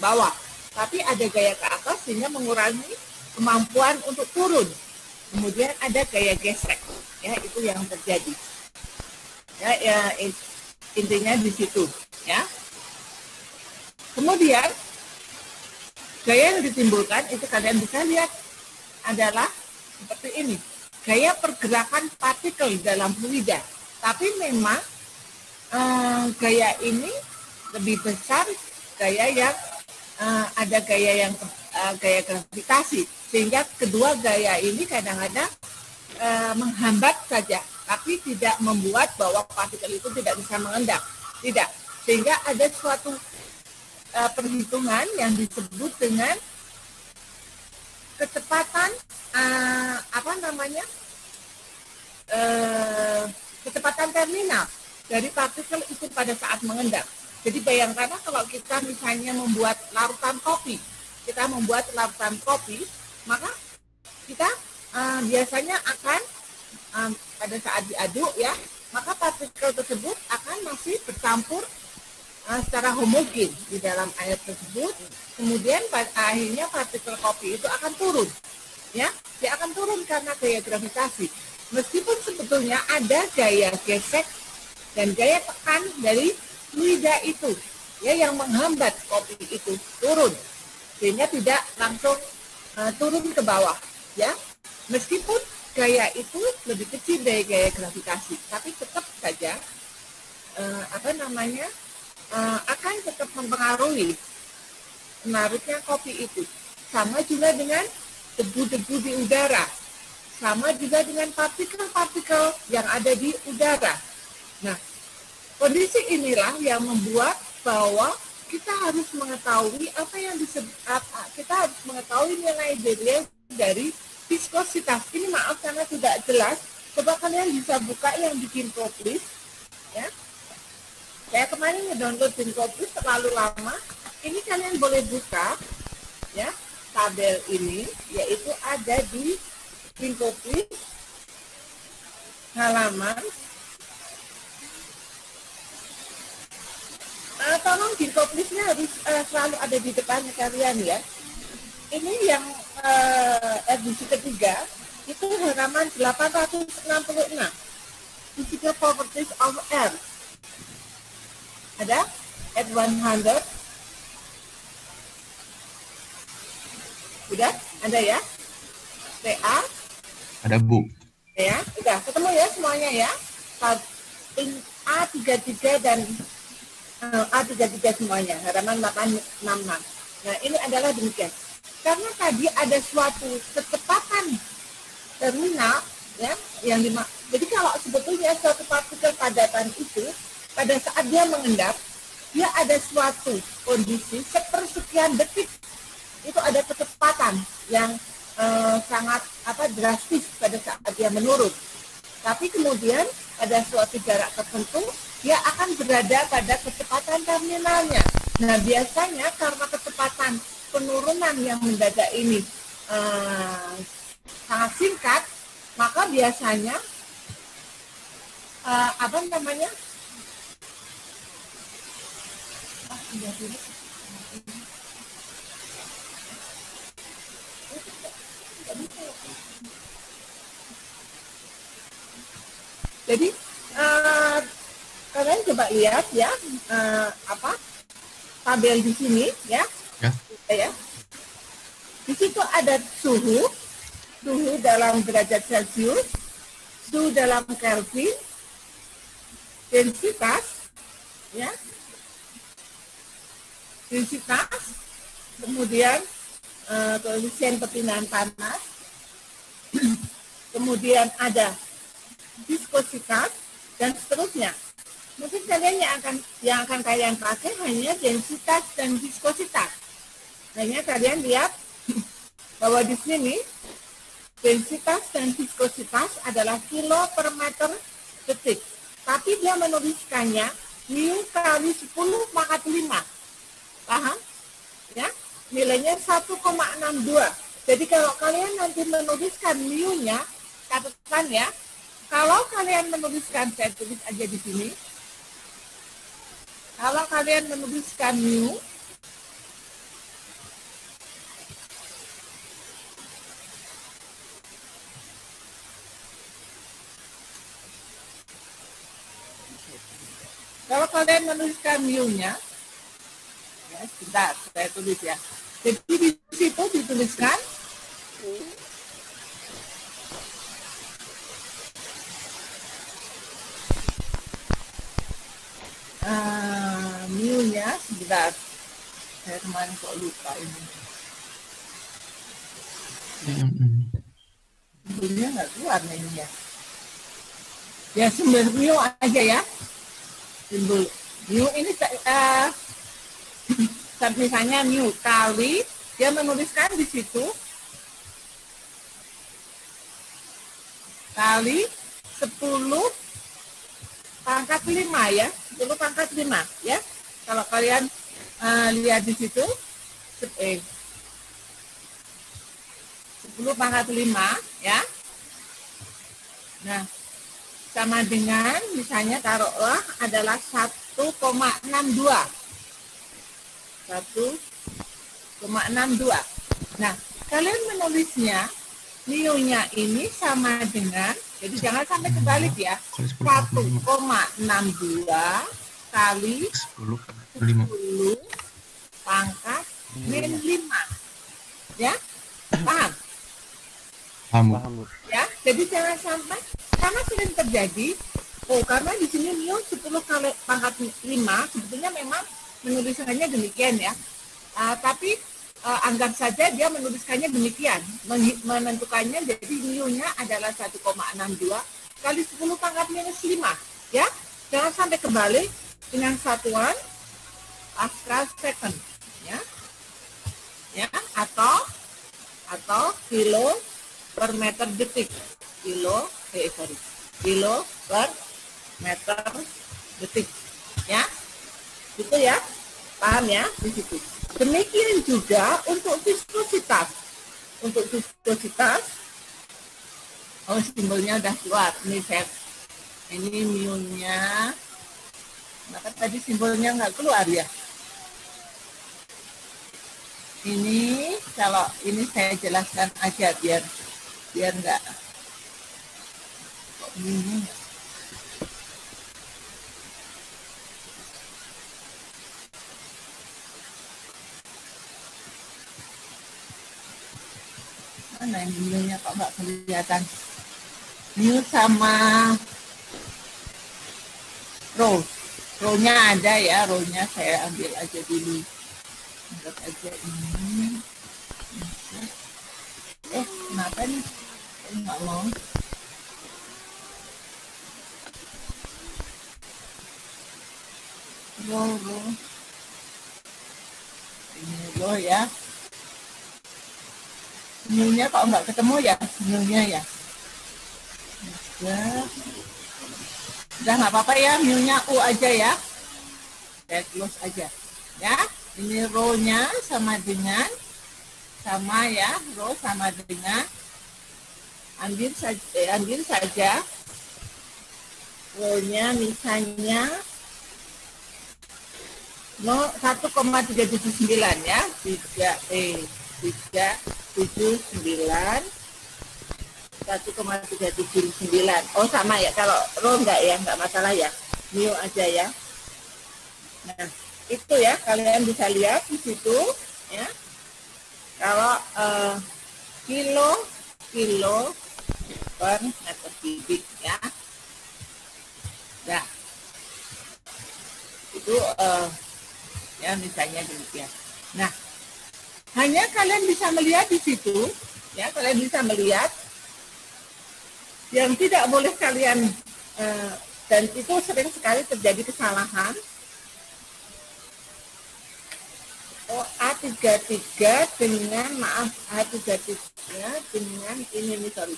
bawah, tapi ada gaya ke atas sehingga mengurangi kemampuan untuk turun. Kemudian ada gaya gesek, ya itu yang terjadi. Ya intinya di situ, ya. Kemudian gaya yang ditimbulkan itu kalian bisa lihat adalah seperti ini, gaya pergerakan partikel dalam fluida. Tapi memang gaya ini lebih besar, gaya yang ada gaya yang gaya gravitasi, sehingga kedua gaya ini kadang-kadang menghambat saja, tapi tidak membuat bahwa partikel itu tidak bisa mengendap, tidak. Sehingga ada suatu perhitungan yang disebut dengan kecepatan kecepatan terminal dari partikel itu pada saat mengendap. Jadi bayangkan kalau kita misalnya membuat larutan kopi, maka kita biasanya akan pada saat diaduk ya, maka partikel tersebut akan masih bercampur secara homogen di dalam air tersebut. Kemudian akhirnya partikel kopi itu akan turun, ya, dia akan turun karena gaya gravitasi. Meskipun sebetulnya ada gaya gesek dan gaya tekan dari fluida itu, ya, yang menghambat kopi itu turun, sehingga tidak langsung turun ke bawah, ya. Meskipun gaya itu lebih kecil dari gaya gravitasi, tapi tetap saja akan tetap mempengaruhi larutnya kopi itu. Sama juga dengan debu-debu di udara, sama juga dengan partikel-partikel yang ada di udara. Nah, kondisi inilah yang membuat bahwa kita harus mengetahui kita harus mengetahui nilai dari viskositas. Ini maaf karena tidak jelas. Coba kalian bisa buka yang di Ginkgo-please, ya. Saya kemarin ngedownload Ginkgo-please terlalu lama. Ini kalian boleh buka, ya, tabel ini, yaitu ada di Ginkgo-please halaman. Tolong Ginkgo-please-nya harus selalu ada di depan kalian, ya. Ini yang edisi ketiga, itu halaman 866. Physical Properties of Air. Ada at 100. Udah? Ada ya? TA? Ada, Bu. Ya, udah ketemu ya semuanya ya. A33 dan A33 semuanya, halaman 866. Nah, ini adalah demikian. Karena tadi ada suatu kecepatan terminal, ya, jadi kalau sebetulnya suatu partikel padatan itu pada saat dia mengendap, dia ada suatu kondisi sepersekian detik itu ada kecepatan yang sangat drastis pada saat dia menurun. Tapi kemudian pada suatu jarak tertentu dia akan berada pada kecepatan terminalnya. Nah, biasanya karena kecepatan penurunan yang mendadak ini sangat singkat, maka biasanya jadi kalian coba lihat ya tabel di sini ya. Ya. Di situ ada suhu dalam derajat Celcius, suhu dalam Kelvin, densitas, ya, kemudian koefisien perpindahan panas, kemudian ada viskositas dan seterusnya. Mungkin kalian yang akan kalian pakai hanya densitas dan viskositas. Hanya kalian lihat bahwa di sini densitas dan viskositas adalah kilo per meter detik. Tapi dia menuliskannya mu kali 10 pangkat 5. Paham? Ya? Nilainya 1,62. Jadi kalau kalian nanti menuliskan mu-nya, catatan ya. Kalau kalian menuliskan, saya tulis aja di sini. Kalau kalian menuliskan mu kalau kalian menuliskan mu-nya, ya, sebentar, saya tulis ya. Jadi di situ dituliskan mu-nya, sebentar. Saya kemarin kok lupa ini. Simbolnya nggak keluar ini ya. Ya, simbol mu aja ya. Simbol mu ini misalnya mu kali, dia menuliskan di situ kali 10 pangkat 5 ya, 10 pangkat 5 ya. Kalau kalian lihat di situ 10 pangkat 5 ya. Nah, sama dengan misalnya taruhlah adalah 1,62. 1,62. Nah, kalian menulisnya mu-nya ini sama dengan, jadi jangan sampai kebalik ya, 1,62 kali 10 pangkat min 5. Ya, paham? Paham. Ya, jadi jangan sampai, karena sering terjadi, karena di sini mu 10 kali pangkat 5, sebetulnya memang menuliskannya demikian ya. Tapi anggap saja dia menuliskannya demikian, menentukannya jadi mu-nya adalah 1,62 kali 10 pangkat minus 5 ya. Jangan sampai kebalik dengan satuan Pascal second ya. Ya, atau kilo per meter detik. Kilo per meter detik ya. Itu ya. Paham ya di situ. Demikian juga untuk viskositas. Untuk viskositas, simbolnya udah keluar. Ini mu-nya. Maka tadi simbolnya nggak keluar ya. Ini kalau ini saya jelaskan aja biar nggak. Ini mana ini mu-nya kok nggak kelihatan? Mu sama row-nya ada ya, row-nya saya ambil aja dulu. Anggap aja ini. Kenapa nih? Saya nggak mau. Row. Ini row ya. Mu-nya kok nggak ketemu ya? Mu-nya ya. Udah nggak apa-apa ya, mu-nya U aja ya. Saya close aja. Ya, ini row-nya sama ya, row sama dengan, ambil saja row-nya misalnya 1,379 ya, 379 1,379. Oh sama ya, kalau row enggak ya, enggak masalah ya, mu aja ya. Nah itu ya, kalian bisa lihat di situ ya. Kalau kilo per meter kubik ya. Nah itu ya misalnya demikian. Nah hanya kalian bisa melihat di situ ya, kalian bisa melihat yang tidak boleh kalian, dan itu sering sekali terjadi kesalahan. A33 dengan, maaf, A33 dengan ini nih, sorry.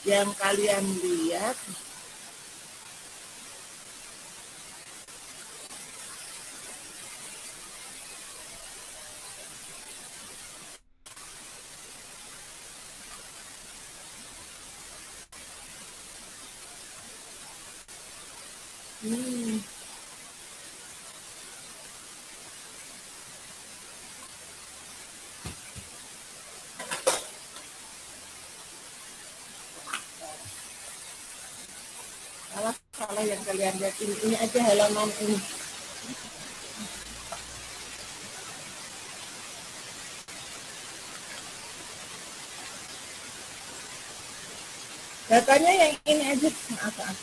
Yang kalian lihat kalian lihat ini aja halaman ini. Datanya yang ini aja, maaf.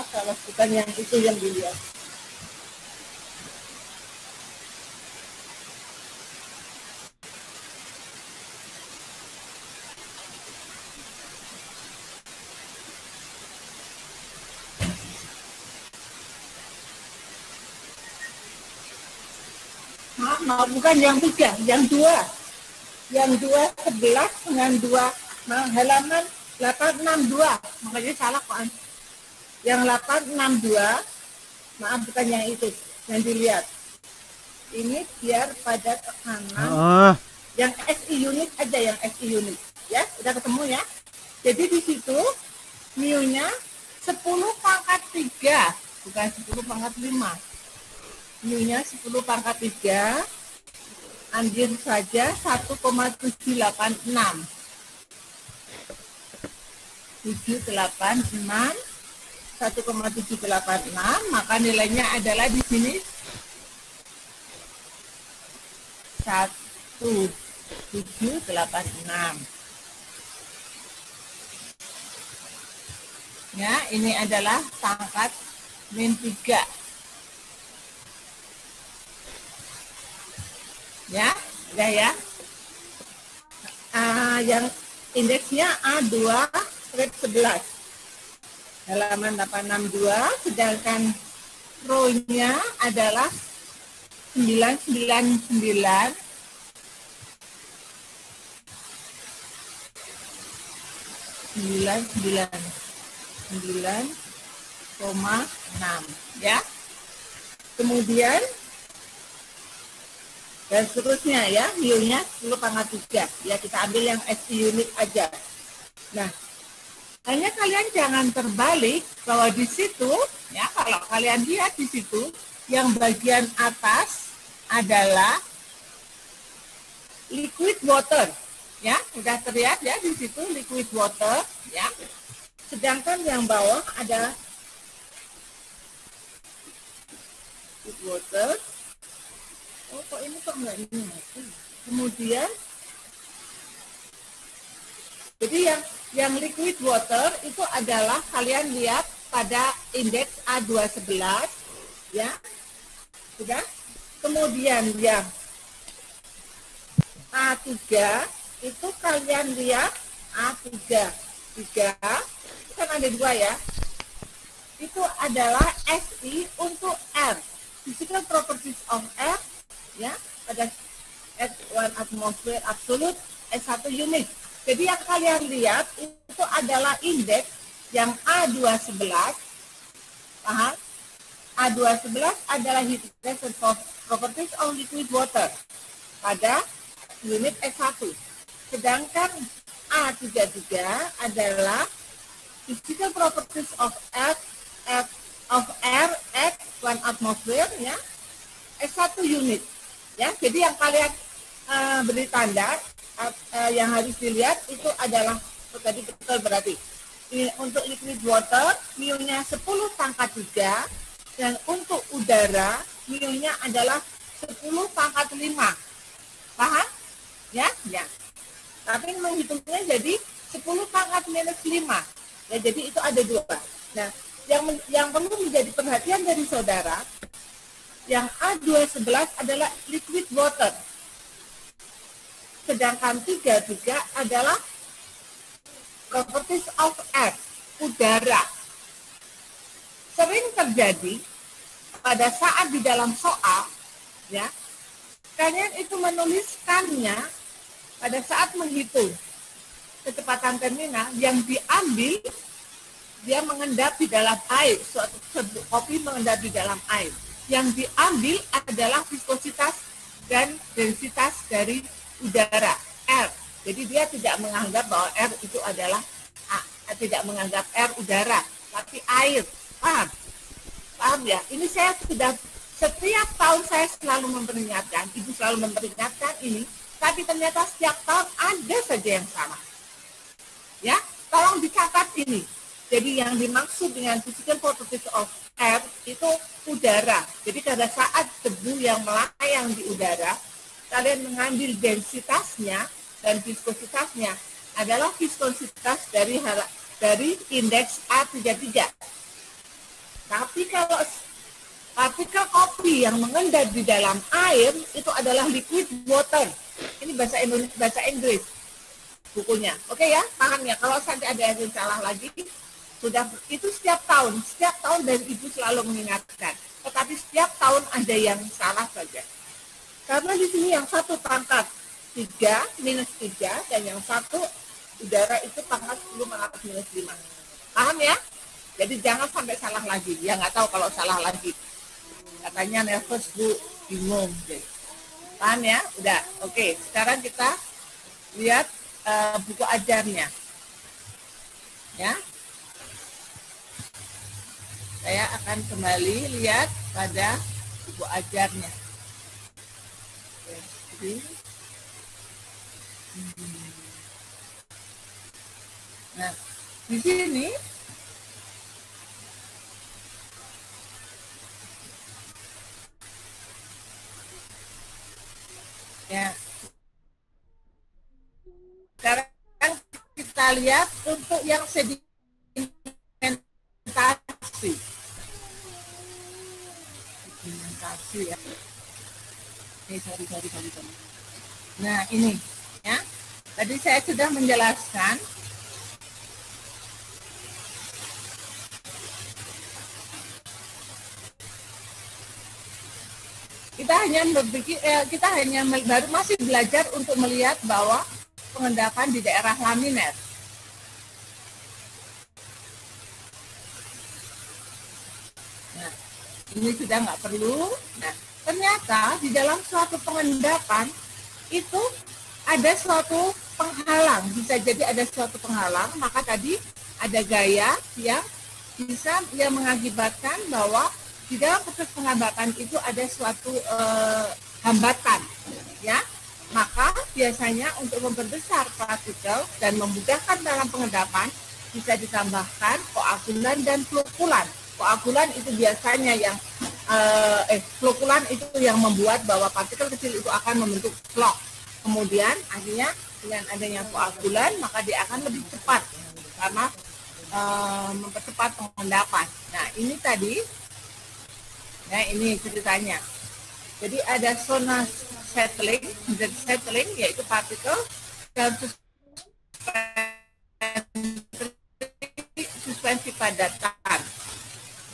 Salah, bukan yang itu yang dilihat. Maaf, bukan yang 3, yang 2. Yang 2 11 dengan 2 halaman 862. Makanya salah kok. Yang 862, maaf bukan yang itu, yang dilihat. Ini biar pada tekanan. Yang SI unit aja, yang SI unit. Ya, udah ketemu ya. Jadi di situ mu-nya 10 pangkat 3, bukan 10 pangkat 5. mu-nya 10 pangkat 3, ambil saja 1,786. 1,786, maka nilainya adalah di sini 1786. Ya, ini adalah pangkat min 3. Ya, udah ya. Yang indeksnya A2/11. Halaman 862, sedangkan row-nya adalah 999. 999,6 ya. Kemudian dan seterusnya ya, mu-nya 10 pangkat 3. Ya, kita ambil yang SI unit aja. Nah, hanya kalian jangan terbalik bahwa di situ, ya kalau kalian lihat di situ, yang bagian atas adalah liquid water, ya sudah terlihat ya di situ liquid water, ya. Sedangkan yang bawah ada liquid water. Oh, kok ini kok enggak ini? Kemudian, jadi yang liquid water itu adalah kalian lihat pada indeks A211, ya, sudah. Kemudian yang A3 itu kalian lihat A3, kan ada 2 ya. Itu adalah SI untuk R, physical properties of R, ya, pada S1 atmosphere absolute, S1 unit. Jadi yang kalian lihat itu adalah indeks yang A211, paham? A211 adalah heat transfer properties of liquid water pada unit S1. Sedangkan A33 adalah physical properties of air at 1 atmosphere, ya, S1 unit. Ya, jadi yang kalian beri tanda yang harus dilihat itu adalah tadi betul berarti. Ini untuk liquid water mu-nya 10 pangkat 3 dan untuk udara mu-nya adalah 10 pangkat 5. Paham? Ya, ya. Tapi menghitungnya jadi 10 pangkat minus 5. Ya, jadi itu ada 2. Nah, yang perlu menjadi perhatian dari saudara, yang A211 adalah liquid water. Sedangkan 33 adalah properties of air, udara. Sering terjadi pada saat di dalam soal, ya, kalian itu menuliskannya pada saat menghitung kecepatan terminal yang diambil, dia mengendap di dalam air, suatu kopi mengendap di dalam air. Yang diambil adalah viskositas dan densitas dari udara, R. Jadi dia tidak menganggap bahwa R itu adalah tidak menganggap R udara, tapi air. Paham? Paham ya? Ini saya sudah setiap tahun saya selalu memperingatkan, ibu selalu memperingatkan ini, tapi ternyata setiap tahun ada saja yang salah. Ya, tolong dicatat ini. Jadi yang dimaksud dengan physical properties of air itu udara. Jadi pada saat debu yang melayang di udara, kalian mengambil densitasnya dan viskositasnya adalah viskositas dari indeks A33. Tapi kalau partikel kopi yang mengendap di dalam air itu adalah liquid water. Ini bahasa Inggris bukunya. Oke ya, paham ya? Kalau sampai ada yang salah lagi, sudah itu setiap tahun dan ibu selalu mengingatkan. Tetapi setiap tahun ada yang salah saja. Karena di sini yang satu pangkat 3 minus 3 dan yang satu udara itu pangkat 10 pangkat minus 5. Paham ya? Jadi jangan sampai salah lagi. Ya nggak tahu kalau salah lagi. Katanya nervous Bu, bingung. Paham ya? Udah. Oke, sekarang kita lihat buku ajarnya. Ya. Saya akan kembali lihat pada buku ajarnya. Jadi, nah, di sini ya. Sekarang kita lihat untuk yang sedimentasi. Sedimentasi ya. Sorry. Nah, ini ya. Tadi saya sudah menjelaskan kita hanya baru masih belajar untuk melihat bahwa pengendapan di daerah laminer. Nah, ini sudah nggak perlu. Nah, ternyata di dalam suatu pengendapan itu ada suatu penghalang, bisa jadi ada suatu penghalang, maka tadi ada gaya yang bisa mengakibatkan bahwa di dalam proses pengendapan itu ada suatu hambatan, ya. Maka biasanya untuk memperbesar partikel dan memudahkan dalam pengendapan bisa ditambahkan koagulan dan flokulan. Koagulan itu biasanya yang flokulan itu yang membuat bahwa partikel kecil itu akan membentuk flok. Kemudian akhirnya dengan adanya koagulan maka dia akan lebih cepat karena mempercepat pengendapan. Nah ini tadi, nah ini ceritanya. Jadi ada zona settling yaitu partikel dan suspensi padatan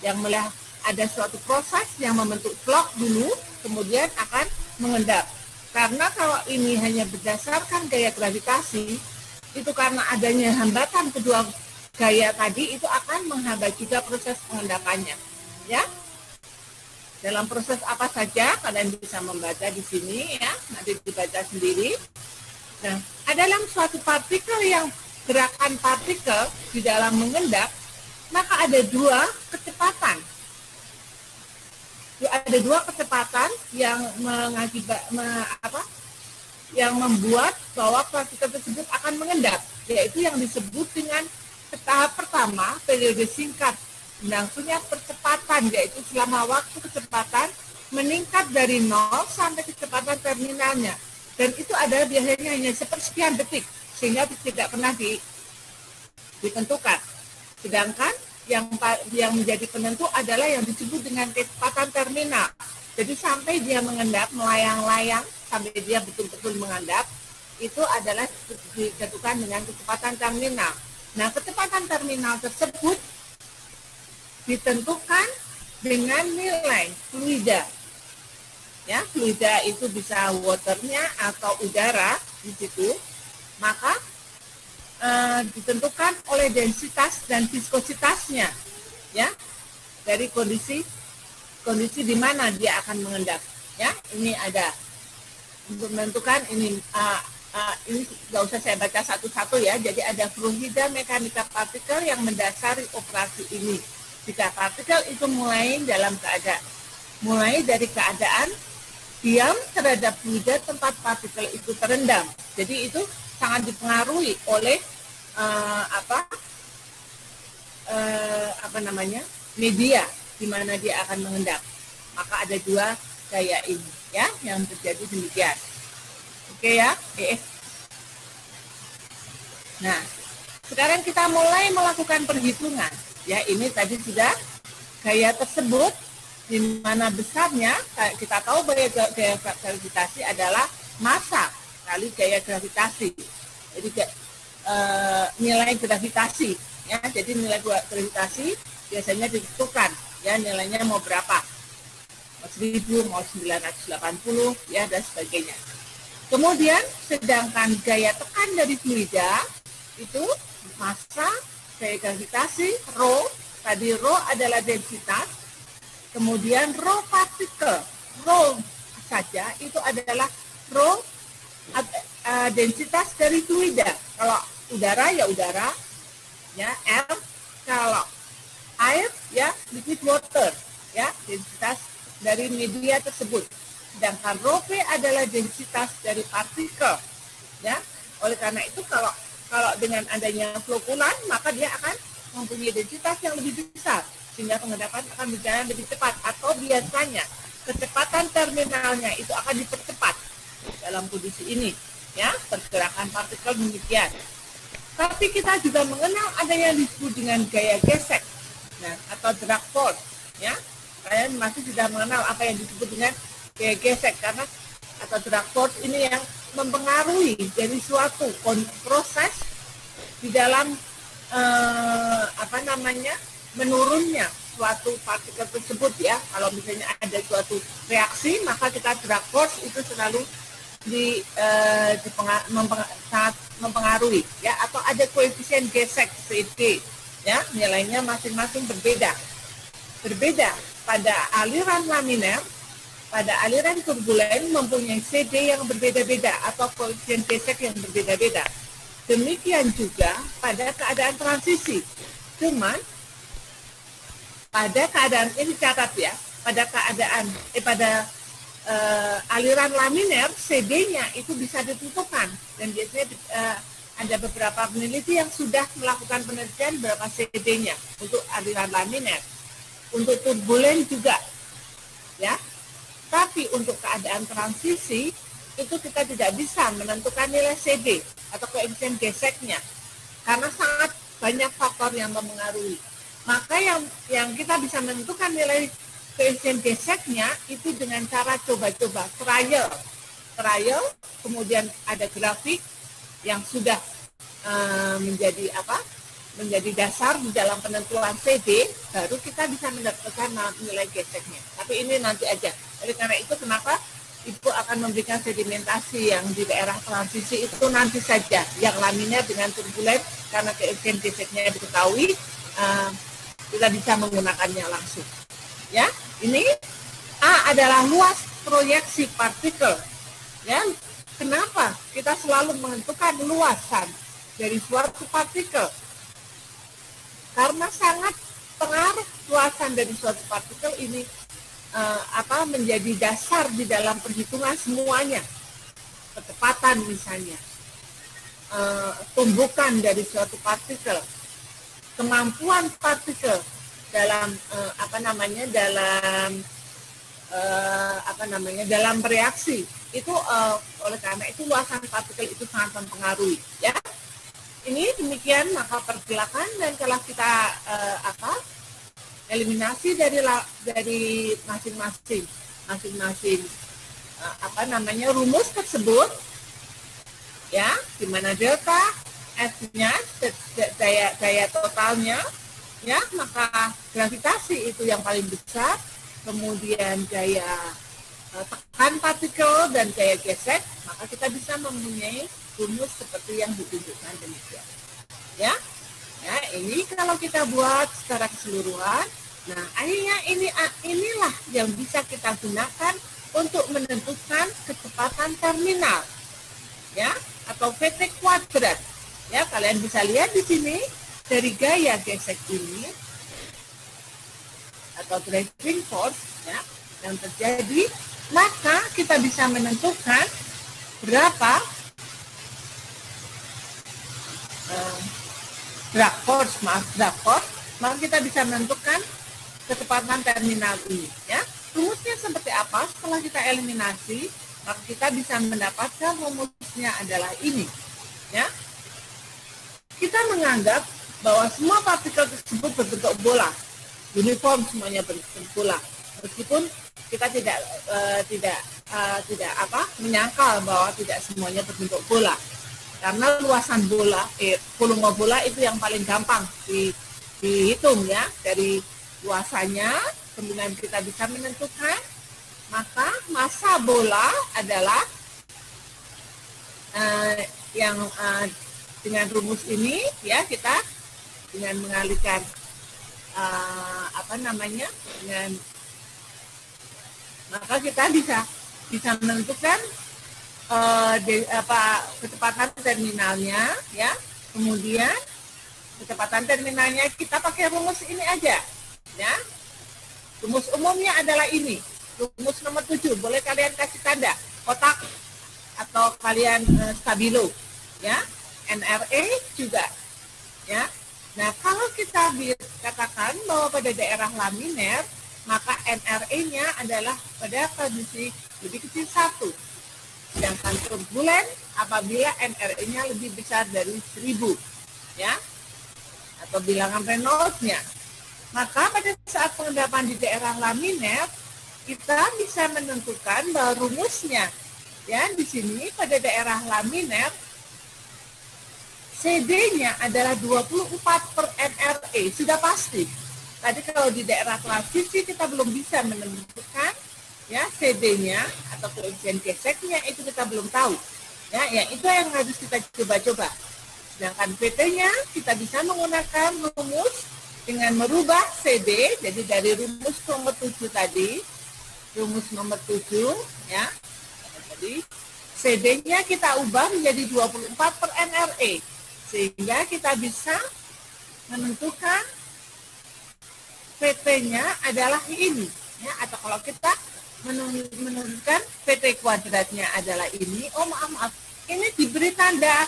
yang melihat ada suatu proses yang membentuk flok dulu, kemudian akan mengendap. Karena kalau ini hanya berdasarkan gaya gravitasi, itu karena adanya hambatan kedua gaya tadi, itu akan menghambat juga proses pengendapannya. Ya, dalam proses apa saja, kalian bisa membaca di sini ya, nanti dibaca sendiri. Nah, dalam suatu partikel yang gerakan partikel di dalam mengendap, maka ada dua kecepatan. Ada dua kecepatan yang yang membuat bahwa partikel tersebut akan mengendap, yaitu yang disebut dengan tahap pertama periode singkat langsungnya percepatan, yaitu selama waktu kecepatan meningkat dari 0 sampai kecepatan terminalnya, dan itu ada biasanya hanya sepersekian detik sehingga tidak pernah ditentukan. Sedangkan yang menjadi penentu adalah yang disebut dengan kecepatan terminal. Jadi sampai dia mengendap, melayang-layang, sampai dia betul-betul mengendap, itu adalah ditentukan dengan kecepatan terminal. Nah, kecepatan terminal tersebut ditentukan dengan nilai fluida. Ya, fluida itu bisa waternya atau udara di situ. Maka ditentukan oleh densitas dan viskositasnya, ya, dari kondisi di mana dia akan mengendap. Ya, ini ada untuk menentukan ini. Ini nggak usah saya baca satu-satu ya. Jadi ada fluida mekanika partikel yang mendasari operasi ini. Jika partikel itu mulai dari keadaan diam terhadap fluida tempat partikel itu terendam. Jadi itu sangat dipengaruhi oleh media di mana dia akan mengendap. Maka ada dua gaya ini ya yang terjadi demikian. Oke ya. Nah, sekarang kita mulai melakukan perhitungan. Ya, ini tadi sudah gaya tersebut di mana besarnya kita tahu bahwa gaya gravitasi adalah massa kali gaya gravitasi. Jadi nilai gravitasi ya. Jadi nilai gravitasi biasanya ditentukan ya nilainya mau berapa. Mau 1000, mau 980 ya dan sebagainya. Kemudian sedangkan gaya tekan dari fluida itu massa, gaya gravitasi, rho, tadi rho adalah densitas, kemudian rho partikel, rho saja itu adalah rho densitas dari fluida. Kalau udara ya udara, ya air, kalau air ya liquid water, ya densitas dari media tersebut. Sedangkan rho P adalah densitas dari partikel, ya. Oleh karena itu kalau dengan adanya flokulan maka dia akan mempunyai densitas yang lebih besar sehingga pengendapan akan berjalan lebih cepat atau biasanya kecepatan terminalnya itu akan dipercepat dalam kondisi ini ya pergerakan partikel demikian. Tapi kita juga mengenal adanya disebut dengan gaya gesek atau drag force ya. Kalian masih sudah mengenal apa yang disebut dengan gaya gesek karena atau drag force ini yang mempengaruhi dari suatu proses di dalam menurunnya suatu partikel tersebut ya. Kalau misalnya ada suatu reaksi maka kita drag force itu selalu sangat mempengaruhi ya, atau ada koefisien gesek CD ya, nilainya masing-masing berbeda pada aliran laminar. Pada aliran turbulen mempunyai CD yang berbeda-beda atau koefisien gesek yang berbeda-beda. Demikian juga pada keadaan transisi. Cuman pada keadaan ini catat ya, pada aliran laminar CD-nya itu bisa ditentukan dan biasanya ada beberapa peneliti yang sudah melakukan penelitian berapa CD-nya untuk aliran laminar. Untuk turbulen juga ya. Tapi untuk keadaan transisi itu kita tidak bisa menentukan nilai CD atau koefisien geseknya karena sangat banyak faktor yang mempengaruhi. Maka yang kita bisa menentukan nilai koefisien geseknya itu dengan cara coba-coba trial, kemudian ada grafik yang sudah menjadi dasar di dalam penentuan CD, baru kita bisa mendapatkan nilai geseknya. Tapi ini nanti aja. Oleh karena itu kenapa Ibu akan memberikan sedimentasi yang di daerah transisi itu nanti saja. Yang laminar dengan turbulen karena koefisien geseknya diketahui, kita bisa menggunakannya langsung. Ya, ini A adalah luas proyeksi partikel. Ya, kenapa kita selalu menentukan luasan dari suatu partikel? Karena sangat pengaruh luasan dari suatu partikel ini menjadi dasar di dalam perhitungan semuanya. Kecepatan misalnya, tumbukan dari suatu partikel, kemampuan partikel dalam dalam bereaksi itu oleh karena itu luasan partikel itu sangat mempengaruhi ya. Ini demikian maka pergerakan dan kalau kita eliminasi dari masing-masing rumus tersebut ya, di mana delta S-nya daya totalnya ya, maka gravitasi itu yang paling besar, kemudian gaya tekan partikel dan gaya gesek, maka kita bisa mempunyai rumus seperti yang ditunjukkan demikian ya. Ya, ini kalau kita buat secara keseluruhan, nah akhirnya inilah yang bisa kita gunakan untuk menentukan kecepatan terminal, ya, atau VT kuadrat. Ya, kalian bisa lihat di sini dari gaya gesek ini, atau driving force ya yang terjadi, maka kita bisa menentukan berapa drag force, maka kita bisa menentukan kecepatan terminal ini ya. Rumusnya seperti apa? Setelah kita eliminasi, maka kita bisa mendapatkan rumusnya adalah ini ya. Kita menganggap bahwa semua partikel tersebut berbentuk bola, uniform semuanya berbentuk bola, meskipun kita tidak menyangkal bahwa tidak semuanya berbentuk bola, karena luasan bola, volume bola itu yang paling gampang dihitung ya. Dari luasannya kemudian kita bisa menentukan, maka massa bola adalah dengan rumus ini ya, kita dengan mengalihkan maka kita bisa menentukan kecepatan terminalnya ya. Kemudian kecepatan terminalnya kita pakai rumus ini aja ya. Rumus umumnya adalah ini, rumus nomor 7. Boleh kalian kasih tanda kotak atau kalian stabilo ya. NRA juga ya. Nah, kalau kita katakan bahwa pada daerah laminer, maka NRA-nya adalah pada kondisi lebih kecil 1. Sedangkan turbulen apabila NRA-nya lebih besar dari 1000 ya, atau bilangan Reynolds-nya. Maka pada saat pengendapan di daerah laminer, kita bisa menentukan bahwa rumusnya ya, di sini pada daerah laminer CD-nya adalah 24 per NRA, sudah pasti. Tadi kalau di daerah transisi kita belum bisa menentukan ya CD-nya atau koefisien geseknya, itu kita belum tahu. Ya, yang itu yang harus kita coba-coba. Sedangkan PT-nya kita bisa menggunakan rumus dengan merubah CD, jadi dari rumus nomor 7 tadi, rumus nomor 7 ya. Jadi CD-nya kita ubah menjadi 24 per NRA. Sehingga kita bisa menentukan PT-nya adalah ini ya, atau kalau kita menentukan PT kuadratnya adalah ini. Oh maaf, ini diberi tanda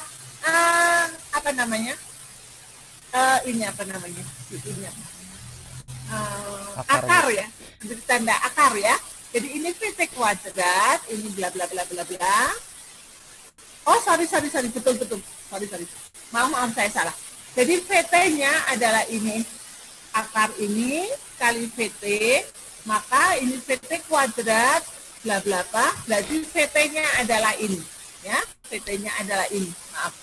akar ya, diberi tanda akar ya. Jadi ini PT kuadrat, ini bla bla bla bla bla. Oh sorry, betul. Sorry. Maaf, saya salah. Jadi VT-nya adalah ini, akar ini kali VT, maka ini VT kuadrat, bla bla bla, berarti VT-nya adalah ini. Ya, VT-nya adalah ini, maaf.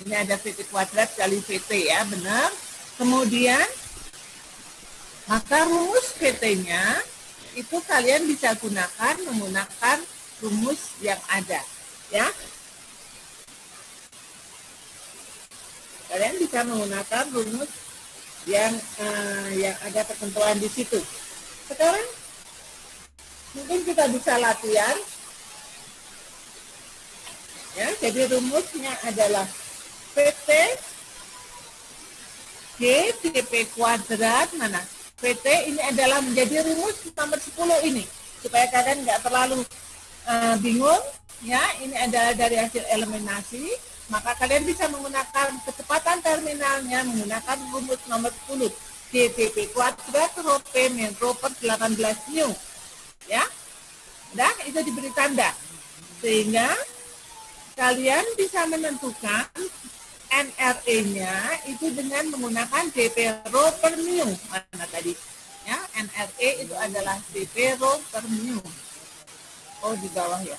Ini ada VT kuadrat kali VT ya, benar. Kemudian, maka rumus VT-nya, itu kalian bisa gunakan menggunakan rumus yang ada. Ya, kalian bisa menggunakan rumus yang ada ketentuan di situ. Sekarang mungkin kita bisa latihan. Ya, jadi rumusnya adalah PT G dp kuadrat mana? PT ini adalah menjadi rumus nomor 10 ini supaya kalian nggak terlalu bingung. Ya, ini adalah dari hasil eliminasi. Maka kalian bisa menggunakan kecepatan terminalnya menggunakan rumus nomor 10. GTP kuadrat rho P min rho per 18 mu. Ya. Udah, itu diberi tanda. Sehingga kalian bisa menentukan NRA-nya itu dengan menggunakan dp rho per mu. Mana tadi? Ya, NRA itu adalah dp rho per mu. Oh, di bawah ya.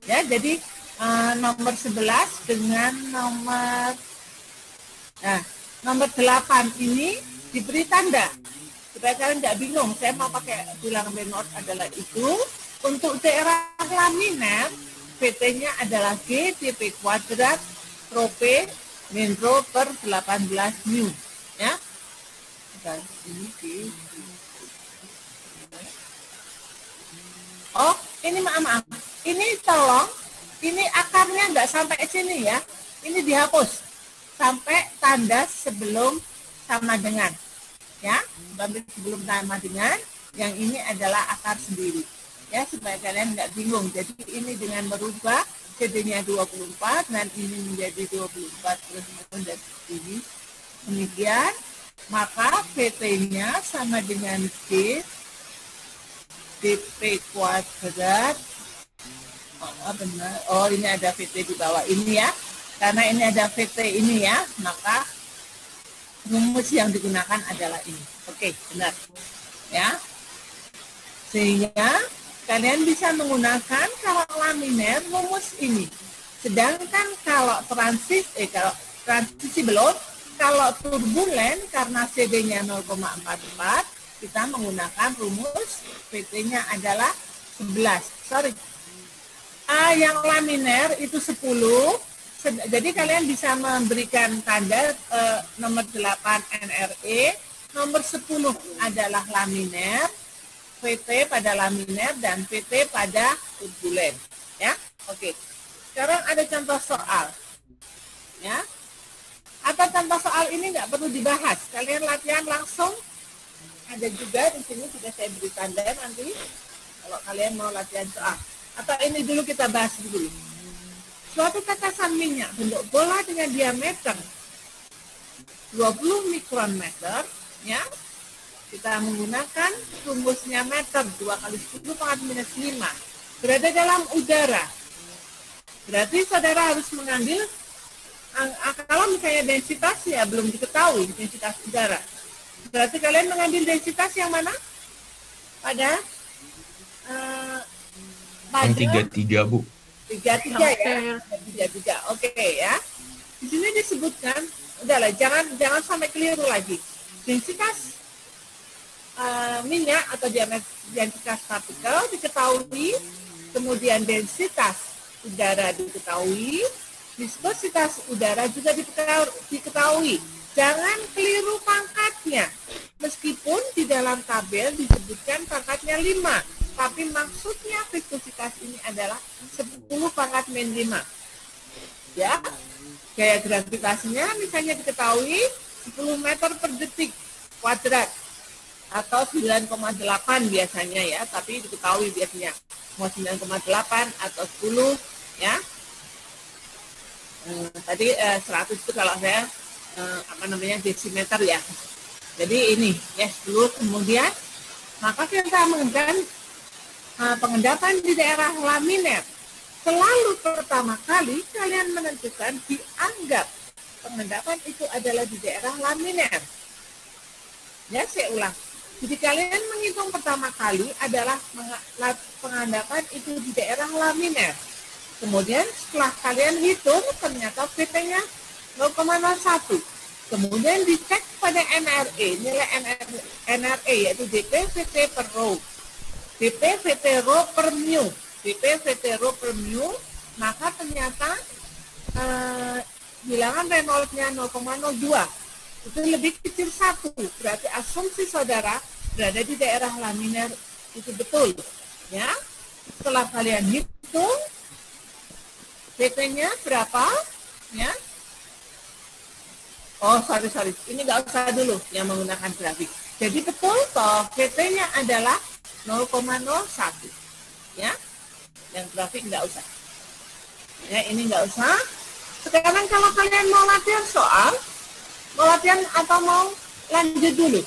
Ya, jadi nomor 11 dengan nomor 8 ini diberi tanda supaya kalian tidak bingung. Saya mau pakai bilangan Reynolds adalah itu. Untuk daerah laminer PT-nya adalah G dp kuadrat rho P min rho per 18 mu ya. Dan ini G. Oh, ini maaf. Ini tolong, ini akarnya nggak sampai sini ya. Ini dihapus sampai tanda sebelum sama dengan. Ya, sebelum sama dengan yang ini adalah akar sendiri. Ya, supaya kalian nggak bingung. Jadi ini dengan merubah CD-nya 24 dan ini menjadi 24 terus dan ini. Kemudian maka PT-nya sama dengan dp kuadrat. Oh, benar. Oh, ini ada VT di bawah ini ya. Karena ini ada VT ini ya, maka rumus yang digunakan adalah ini. Oke, benar. Ya. Sehingga kalian bisa menggunakan kalau laminer rumus ini. Sedangkan kalau transisi belum, kalau turbulen karena CD-nya 0,44, kita menggunakan rumus PT-nya adalah 11. Sorry. Yang laminer itu 10. Jadi kalian bisa memberikan tanda nomor 8 NRE, nomor 10 adalah laminer, VT pada laminer dan PT pada turbulen. Ya, oke. Sekarang ada contoh soal. Ya, atau contoh soal ini nggak perlu dibahas. Kalian latihan langsung. Ada juga di sini sudah saya beri tanda nanti kalau kalian mau latihan soal. Atau ini dulu kita bahas dulu. Suatu tatasan minyak bentuk bola dengan diameter 20 mikrometer, ya, kita menggunakan rumusnya meter 2 kali 10 pangkat minus 5 berada dalam udara. Berarti saudara harus mengambil kalau misalnya densitas ya belum diketahui densitas udara. Berarti kalian mengambil densitas yang mana? Pada yang 33, Bu. 33 ya. 33. Oke ya. Di sini disebutkan, udahlah jangan sampai keliru lagi. Densitas minyak atau densitas partikel diketahui, kemudian densitas udara diketahui, viskositas udara juga diketahui. Jangan keliru pangkatnya. Meskipun di dalam tabel disebutkan pangkatnya 5, tapi maksudnya viskositas ini adalah 10 pangkat min 5. Ya, gaya gravitasinya misalnya diketahui 10 meter per detik kuadrat atau 9,8 biasanya ya, tapi diketahui biasanya mau 9,8 atau 10 ya. Tadi 100 itu kalau saya desimeter ya. Jadi ini ya 10. Kemudian maka kita mengendapan pengendapan di daerah laminer. Selalu pertama kali kalian menentukan dianggap pengendapan itu adalah di daerah laminer. Ya, saya ulang. Jadi kalian menghitung pertama kali adalah pengendapan itu di daerah laminer. Kemudian setelah kalian hitung ternyata VT-nya 0,01. Kemudian dicek pada NRE, nilai NRE yaitu dp VT per rho. dp VT rho per mu. dp VT rho per mu, maka ternyata bilangan Reynolds-nya 0,02. Itu lebih kecil 1. Berarti asumsi saudara berada di daerah laminer itu betul. Ya. Setelah kalian hitung VT-nya berapa? Ya. Oh, sorry. Ini nggak usah dulu yang menggunakan grafik. Jadi betul toh VT-nya adalah 0,01. Ya. Yang grafik nggak usah. Ya, ini nggak usah. Sekarang kalau kalian mau latihan soal, mau latihan atau mau lanjut dulu?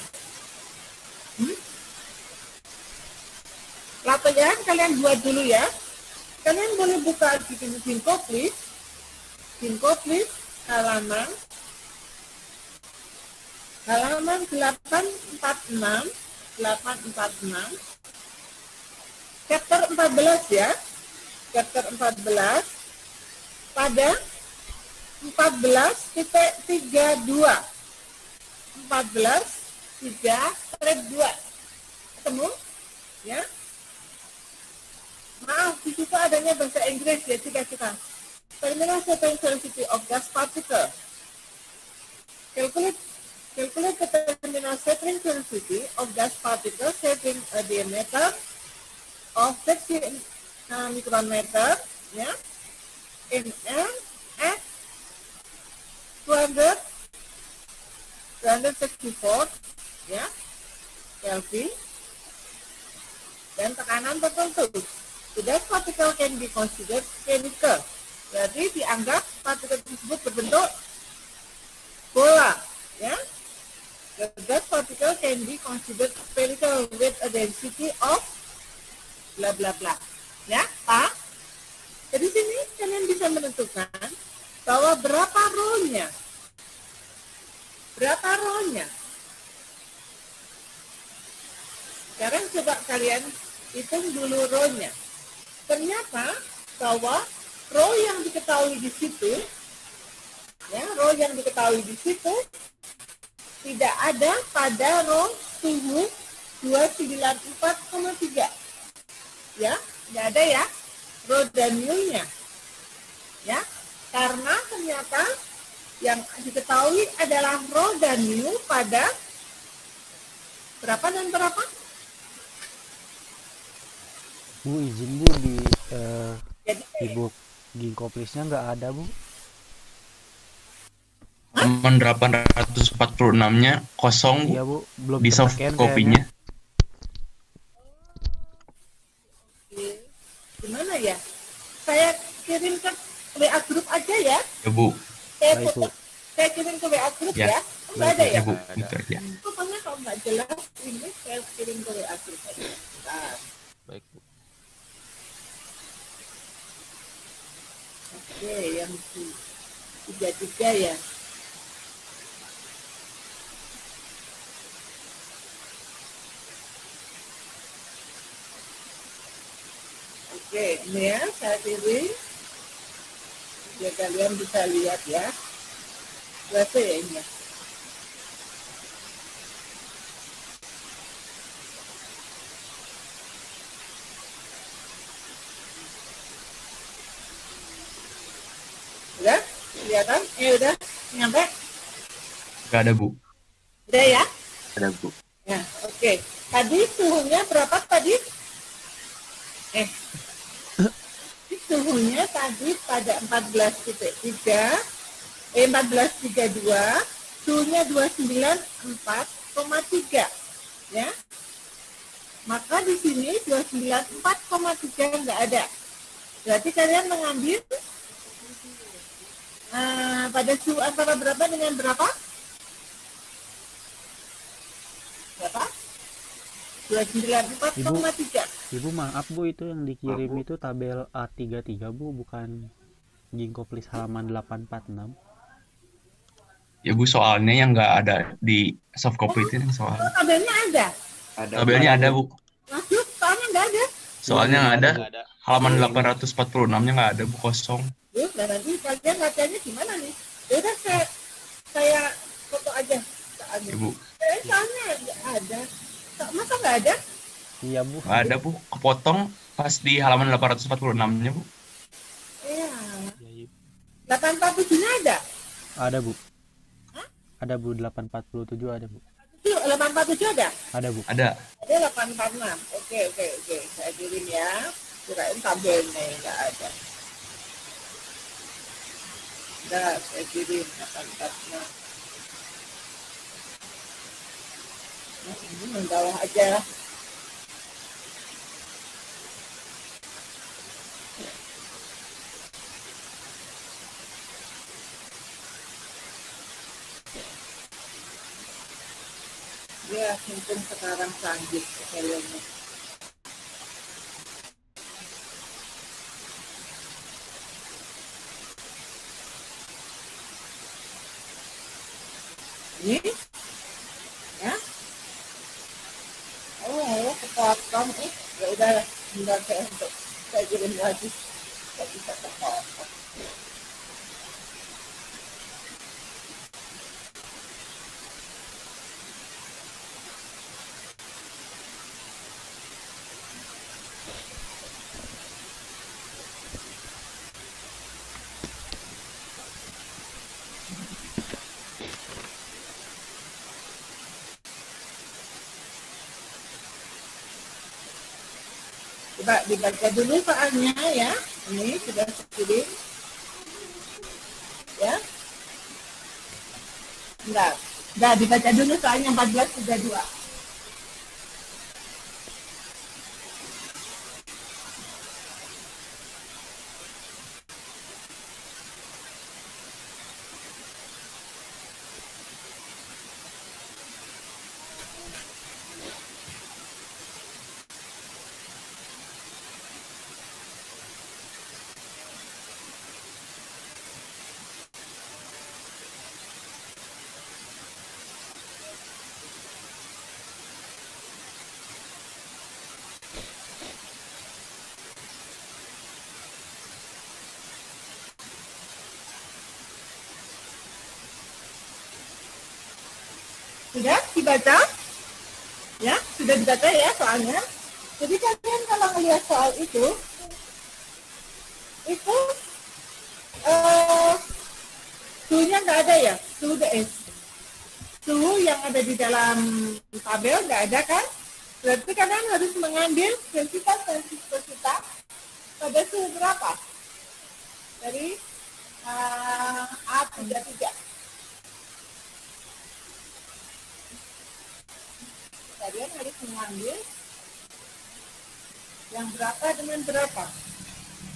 Latihan kalian buat dulu ya. Kalian boleh buka di Ginkgo, please. Halaman 846, chapter 14 ya. Chapter 14 pada 14.32. 14.3/2. Ketemu? Ya. Maaf, di situ adanya bahasa Inggris ya, kita. Terminal velocity of gas particle. Calculate the terminal settling velocity of gas particle having a diameter of 30 micrometer, ya, in air at 264 ya, Kelvin, dan tekanan tertentu. So that particle can be considered spherical. Berarti dianggap partikel tersebut berbentuk bola, ya. So that particle can be considered spherical with a density of bla bla bla. Ya, Pak. Jadi sini kalian bisa menentukan bahwa berapa rho-nya. Berapa rho-nya? Sekarang coba kalian hitung dulu rho-nya. Ternyata bahwa rho yang diketahui di situ, ya, rho yang diketahui di situ tidak ada pada rho suhu 294,3. Ya, tidak ada ya, rho dan mu-nya. Ya, karena ternyata yang diketahui adalah rho dan mu pada berapa dan berapa? Bu, izin Bu, di book Ginkgoplisnya nggak ada Bu. Halaman 846-nya kosong, Bu. Iya Bu, belum Di soft terpakai copy-nya. Gimana ya? Saya kirim ke WA grup aja ya. Ya, Bu. Baik, Bu. Saya kirim ke WA grup Ya. ya. Nggak ada ya? Ya, Bu. Gitu aja. Pokoknya kalau nggak jelas ini saya kirim ke WA grup aja. Nah, Baik, Bu. oke, yang tiga ya. Oke, ini ya saya kirim. Ya kalian bisa lihat ya. Berapa ya ini? Udah? Kelihatan? Udah nyampe? Nggak ada, Bu. Udah ya? Ada, Bu. Ya, oke. Tadi suhunya berapa tadi? Suhunya tadi pada 14.3, 14.32, suhunya 294,3, ya. Maka di sini 294,3 nggak ada. Berarti kalian mengambil pada suhu antara berapa dengan berapa? Berapa? 294,3. Ibu maaf Bu, itu yang dikirim itu tabel A33 Bu, bukan Ginkgoplis halaman 846. Ya, Bu, soalnya yang nggak ada di soft copy itu yang soal. Oh, tabelnya ada. Tabelnya ada, Bu. Waduh, soalnya nggak ada. Soalnya nggak ada. Nggak ada. Halaman 846-nya nggak ada, Bu, kosong. Nah nanti kalian latihannya gimana nih? Yaudah saya foto aja. Ya, Bu. Soalnya nggak ada. Masa nggak ada? Iya Bu. Nggak ada, Bu. Kepotong pas di halaman 846-nya, Bu. Iya. Ya, Ibu. 847-nya ada? Ada Bu. Hah? Ada Bu, 847 ada Bu. 847 ada? Ada Bu. Ada. Ada 846. Oke. Saya kirim ya. Kirain tabelnya nggak ada. Udah, saya kirim 846. Nah, ini mendalah aja. Ya, mumpung sekarang canggih filmnya. Ini, ya. Oh, kepotong. Ya udah, bentar saya kirim lagi. Saya bisa kepotong. Coba dibaca dulu soalnya ya. Ini sudah kirim. Ya. Bentar. Udah dibaca dulu soalnya 14.32. Sudah dibaca? Ya, sudah dibaca ya soalnya. Jadi kalian kalau melihat soal itu suhunya nggak ada ya, suhu yang ada di dalam tabel nggak ada kan? Berarti kalian harus mengambil densitas dan viskositas pada suhu berapa? Dari A33. Kalian harus mengambil yang berapa dengan berapa.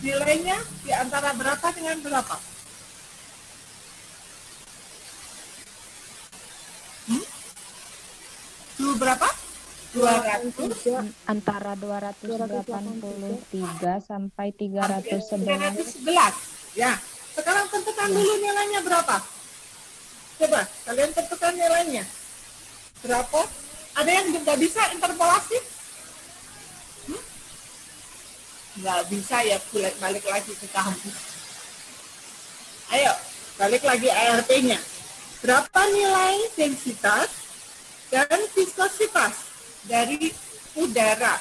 Nilainya di antara berapa dengan berapa? Suhu berapa? 200 antara 283 sampai 311. Ya, sekarang tentukan dulu nilainya berapa? Coba, kalian tentukan nilainya. Berapa? Ada yang nggak bisa interpolasi? Nggak bisa ya, balik lagi ke kampus. Ayo, balik lagi ART-nya. Berapa nilai densitas dan viskositas dari udara?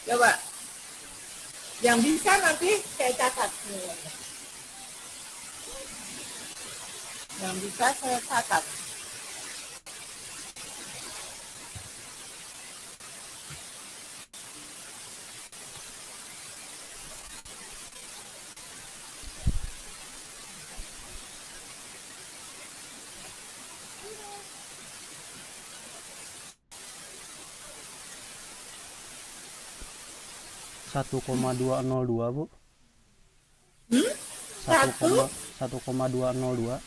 Coba. Yang bisa nanti saya catat nilainya. Yang bisa saya catat. Satu koma 202 Bu. 1,202.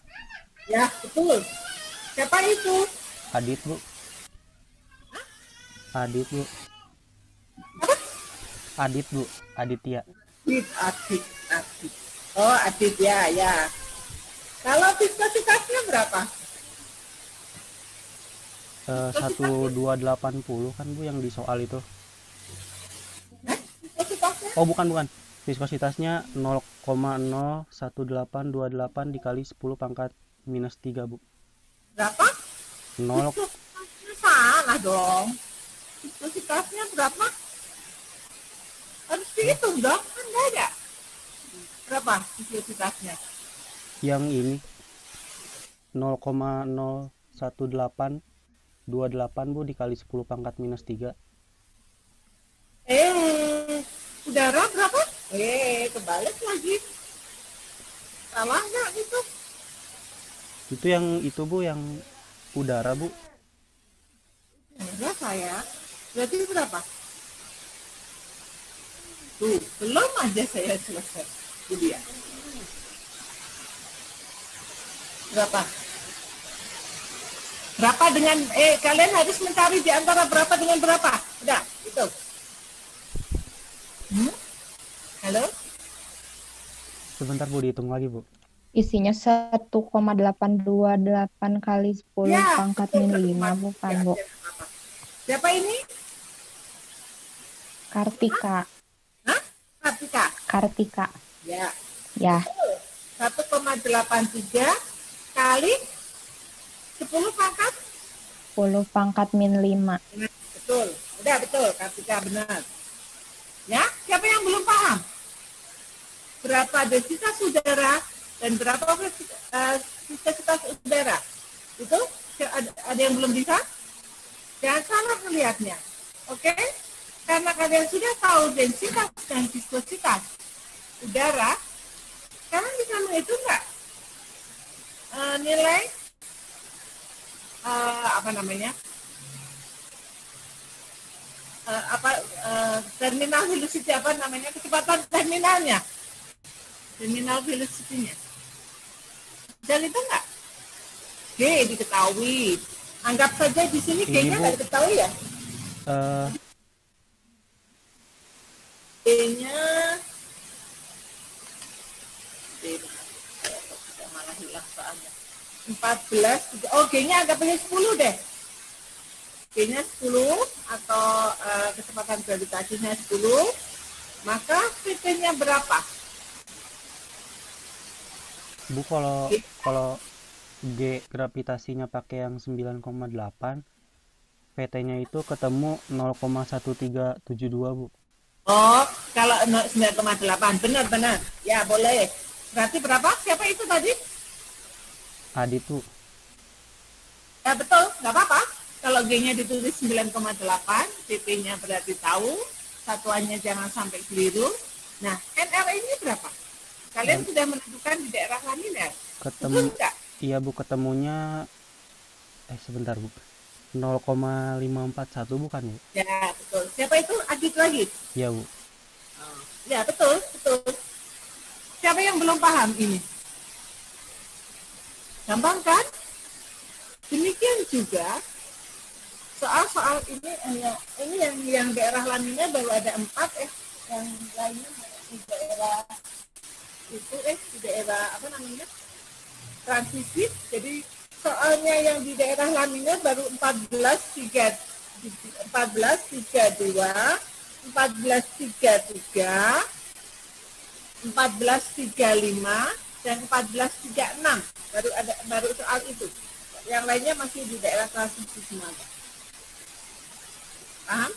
Ya, betul. Siapa itu? Adit Bu. Adit Bu. Adit Bu. Aditya. Adit. Oh, Adit ya, ya. Kalau viskositasnya berapa? 1280 kan Bu yang di soal itu. Viskositasnya? Oh bukan. Viskositasnya 0,01828 dikali 10 pangkat minus 3 Bu. Berapa? 0. Viskositasnya salah dong. Viskositasnya berapa? Harus dihitung dong, kan nggak ada. Berapa viskositasnya? Yang ini 0,01828 Bu dikali 10 pangkat minus 3. Udara berapa? Kebalik lagi. Salah nggak gitu? Itu yang itu Bu, yang udara Bu. Enggak saya. Berarti berapa? Tuh, belum aja saya selesai. Itu dia. Berapa? Berapa dengan, kalian harus mencari di antara berapa dengan berapa. Udah, itu. Halo? Sebentar Bu, dihitung lagi Bu. Isinya 1,828 kali 10 Ya, pangkat betul, min 5 teman. bukan Ya, Bu? ya, apa. Siapa ini? Kartika. Hah? Kartika. Kartika. Ya. Ya. 1,83 kali 10 pangkat 10 pangkat min 5. betul. Udah betul, Kartika benar. Ya, siapa yang belum paham? Berapa densitas udara dan berapa viskositas udara? Itu ada yang belum bisa? Jangan salah melihatnya. Oke? Karena kalian sudah tahu densitas dan viskositas udara, kalian bisa menghitung nggak nilai apa namanya? Terminal velocity apa namanya, kecepatan terminalnya, terminal velocity-nya. Bisa itu enggak? G diketahui. Anggap saja di sini Ini, G-nya Bu. nggak diketahui ya. G-nya malah hilang soalnya. 14, oh G-nya agak pakai 10 deh. G-nya 10 atau kecepatan gravitasinya 10, maka VT-nya berapa? Bu, kalau G gravitasinya pakai yang 9,8, VT-nya itu ketemu 0,1372, Bu. Oh, kalau 9,8, benar-benar. Ya, boleh. Berarti berapa? Siapa itu tadi? Adit, Bu. Ya, betul. Nggak apa-apa. Kalau G-nya ditulis 9,8, VT-nya berarti tahu. Satuannya jangan sampai keliru. Nah, NR ini berapa? Kalian sudah menentukan di daerah laminer. Ketemu, Betul nggak? iya Bu, ketemunya, sebentar Bu, 0,541 bukan Bu? Ya, betul. Siapa itu? Adit lagi? Iya Bu. Ya, betul, betul. Siapa yang belum paham ini? Gampang kan? Demikian juga soal-soal ini yang daerah laminer baru ada 4 yang lainnya di daerah itu di daerah apa namanya transisi. Jadi soalnya yang di daerah laminer baru 14, 32, 14, 33, 1435 dan 1436 baru soal itu. Yang lainnya masih di daerah transisi semuanya. Paham?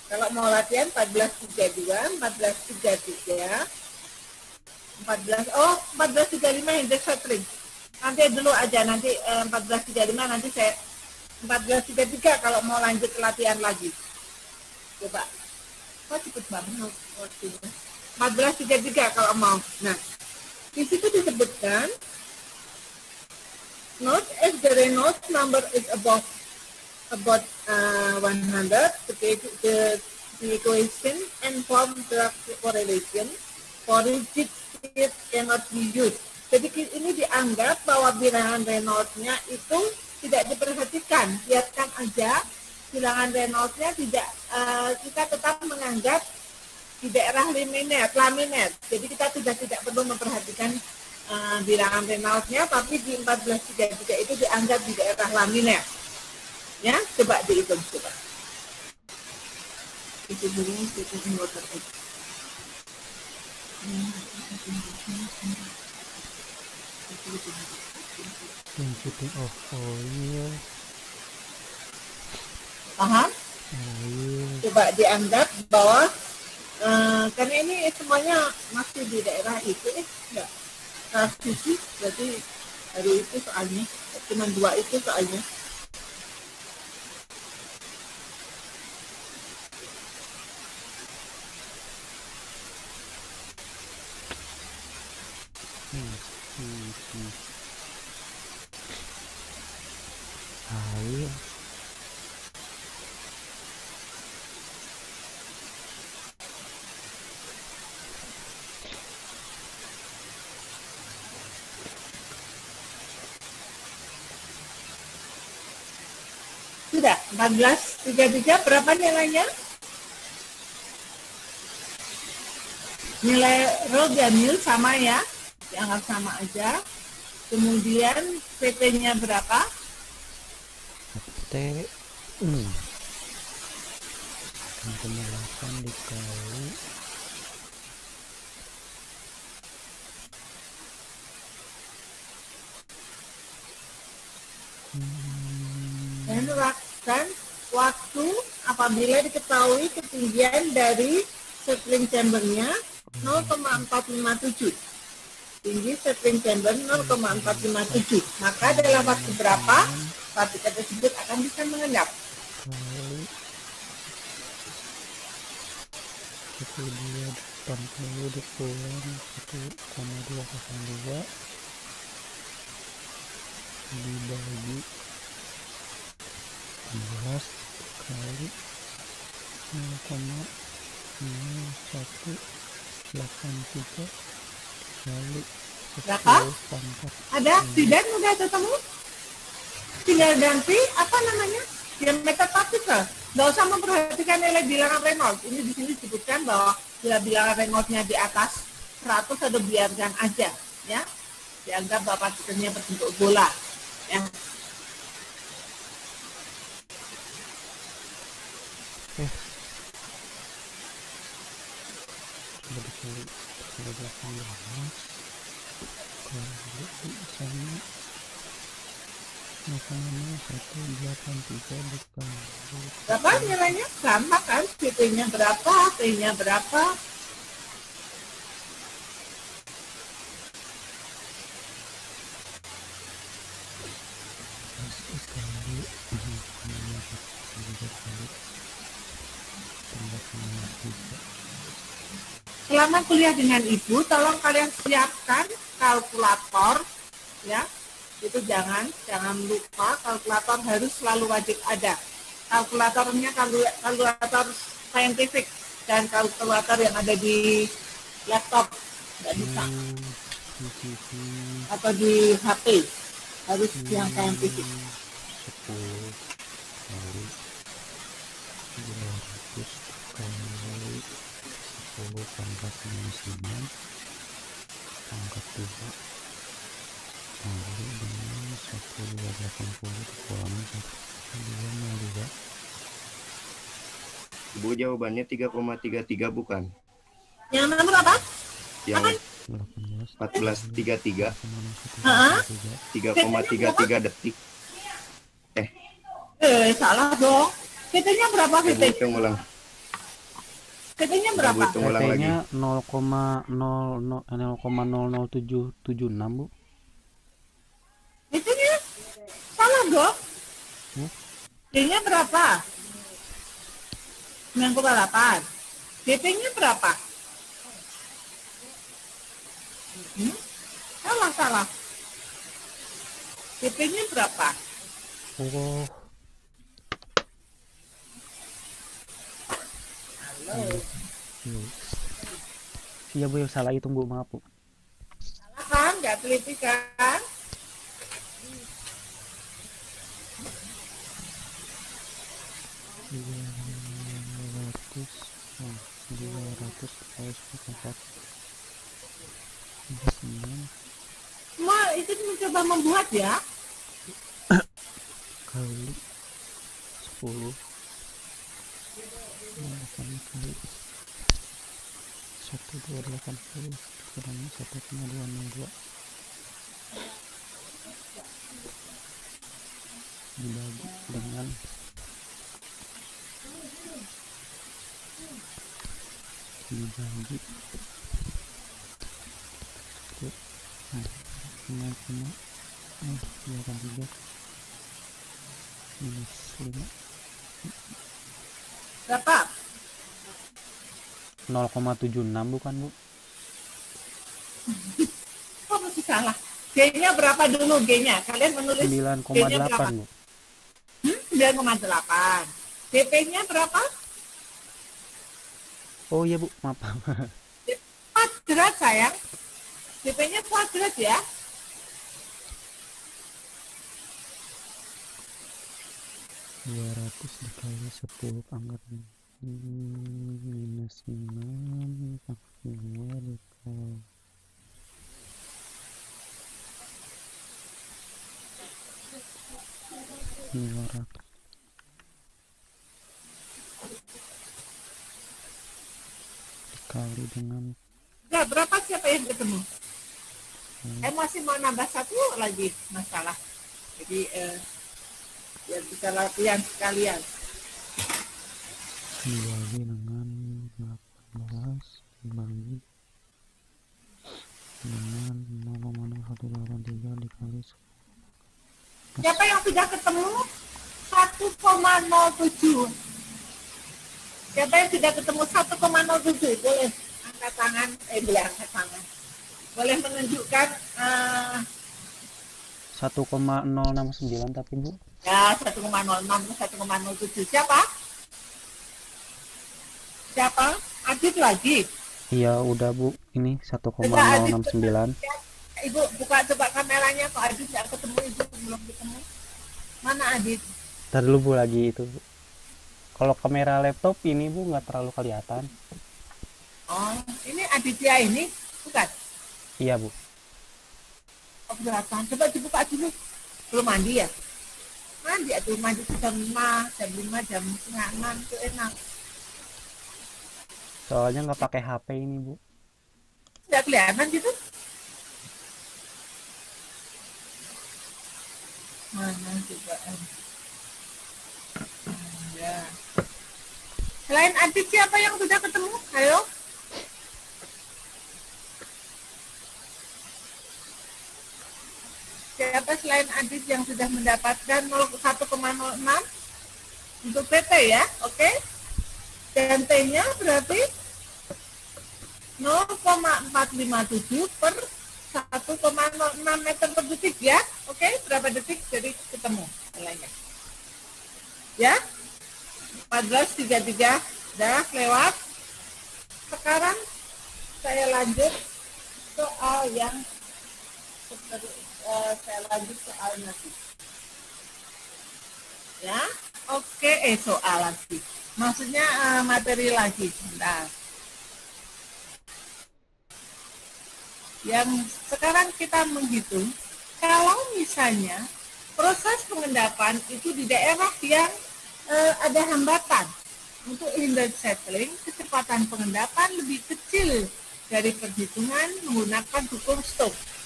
Kalau mau latihan 1432, 1433, 1435 index settling. Nanti dulu aja, nanti 1435 nanti saya 1433 kalau mau lanjut ke latihan lagi. Coba. Kok cepet banget waktunya. 1433 kalau mau. Nah, di situ disebutkan note if the Reynolds number is about 100, the equation and form the correlation for rigid state cannot be used. Jadi ini dianggap bahwa bilangan Reynolds-nya itu tidak diperhatikan. Biarkan aja bilangan Reynolds-nya tidak, kita tetap menganggap di daerah laminer. Jadi kita tidak perlu memperhatikan bilangan Reynolds-nya, tapi di 1433 itu dianggap di daerah laminer. Ya, coba dihitung coba. Itu dulu kita water itu. Density of oil. Paham? Oil. Coba dianggap bahwa karena ini semuanya masih di daerah itu enggak transisi, berarti baru itu soalnya cuma 2 itu soalnya. Oil. Sudah 1433 berapa nilainya? Nilai rho dan mil sama ya, dianggap sama aja. Kemudian PT-nya berapa? T 6,8 dikali Dan waktu apabila diketahui ketinggian dari settling chambernya 0,457. Tinggi settling chamber 0,457. Maka dalam waktu berapa partikel tersebut akan bisa mengendap? kali 1280 dikurangi 1,202 dibagi 18 kali 0,0183 kali Berapa? 10 pangkat Ada? Tidak udah ketemu? Tinggal ganti apa namanya? Diameter partikel. Nggak usah memperhatikan nilai bilangan Reynolds. Ini di sini disebutkan bahwa bila bilangan Reynolds-nya di atas 100 atau biarkan aja, ya. Dianggap bahwa partikelnya berbentuk bola, ya. coba dikali 18 kali sama 0,0183 dikali Berapa nilainya? Sama kan? CP-nya berapa? T-nya berapa? dikali 200 kali 13,3. Selama kuliah dengan Ibu, tolong kalian siapkan kalkulator, ya. Itu jangan lupa, kalkulator harus selalu wajib ada. Kalkulatornya kalkulator saintifik dan kalkulator yang ada di laptop, nggak bisa, atau di HP, harus yang saintifik. 10 kali 200 kali 10 pangkat minus 5 pangkat 2 kali dengan 1280 dikurangi 1,202. Bu, jawabannya 3,33 bukan? Yang nomor apa? Yang 14,33 3,33 detik. Salah dong. PT-nya berapa Ibu PT? hitung ulang. PT-nya Ibu berapa? hitung ulang lagi. PT-nya 0,00776 Bu. PT-nya salah dong. T-nya berapa? 9,8. DP-nya berapa? Salah. DP-nya berapa? Oh, iya Bu, salah hitung Bu, maaf Bu. Salah kan? Nggak teliti kan? Dua ratus kali 4 Semua itu mencoba membuat ya. kali 10 kali 1280 dikurangi 1,202 dibagi dengan dibagi itu 0,3 minus 5 Berapa? 0,76 bukan Bu? Kok masih salah? G-nya berapa dulu G-nya? Kalian menulis G-nya 9,8 Bu. 9,8. DP-nya berapa? Oh iya Bu, maaf. Kuadrat sayang. DP-nya kuadrat ya. Ratus dikali 10 pangkat minus 6 pangkat 2 dikali 200 dikali dengan Enggak, berapa siapa yang ketemu? Saya masih mau nambah satu lagi masalah. Jadi biar bisa latihan sekalian. dibagi dengan 18 dibagi dengan 0,0183 dikali 10. Siapa yang sudah ketemu 1,07? Siapa yang sudah ketemu 1,07? Boleh angkat tangan, boleh angkat tangan. Boleh menunjukkan 1,069 tapi Bu Ya, 1,06 ke 1,07. Siapa? Siapa? Adit lagi. Iya, udah Bu. Ini Coba Adit, 1,069. Ibu buka coba kameranya. Kok Adit nggak ketemu, Ibu belum ketemu. Mana Adit? Ntar dulu Bu lagi itu Bu. Kalau kamera laptop ini Bu nggak terlalu kelihatan. Oh, ini Aditya ini bukan? Iya Bu. Oh, kelihatan. Coba dibuka dulu. Belum mandi ya? Mandi atau mandi jam 5, jam 5, jam setengah 6 itu enak. Soalnya nggak pakai HP ini Bu. Nggak kelihatan gitu. Mana coba? Ya. Selain Adit siapa yang sudah ketemu? Ayo. Siapa selain Adit yang sudah mendapatkan 1,06 untuk PT ya? Oke. Dan T-nya berarti 0,457 per 1,06 meter per detik ya. Oke, berapa detik jadi ketemu nilainya. Ya. 14.33 dah lewat. Sekarang saya lanjut soal yang saya lanjut soal lagi. Ya, oke, soal lagi. Maksudnya materi lagi. Bentar. Yang sekarang kita menghitung, kalau misalnya proses pengendapan itu di daerah yang ada hambatan untuk inlet settling, kecepatan pengendapan lebih kecil dari perhitungan menggunakan hukum Stokes.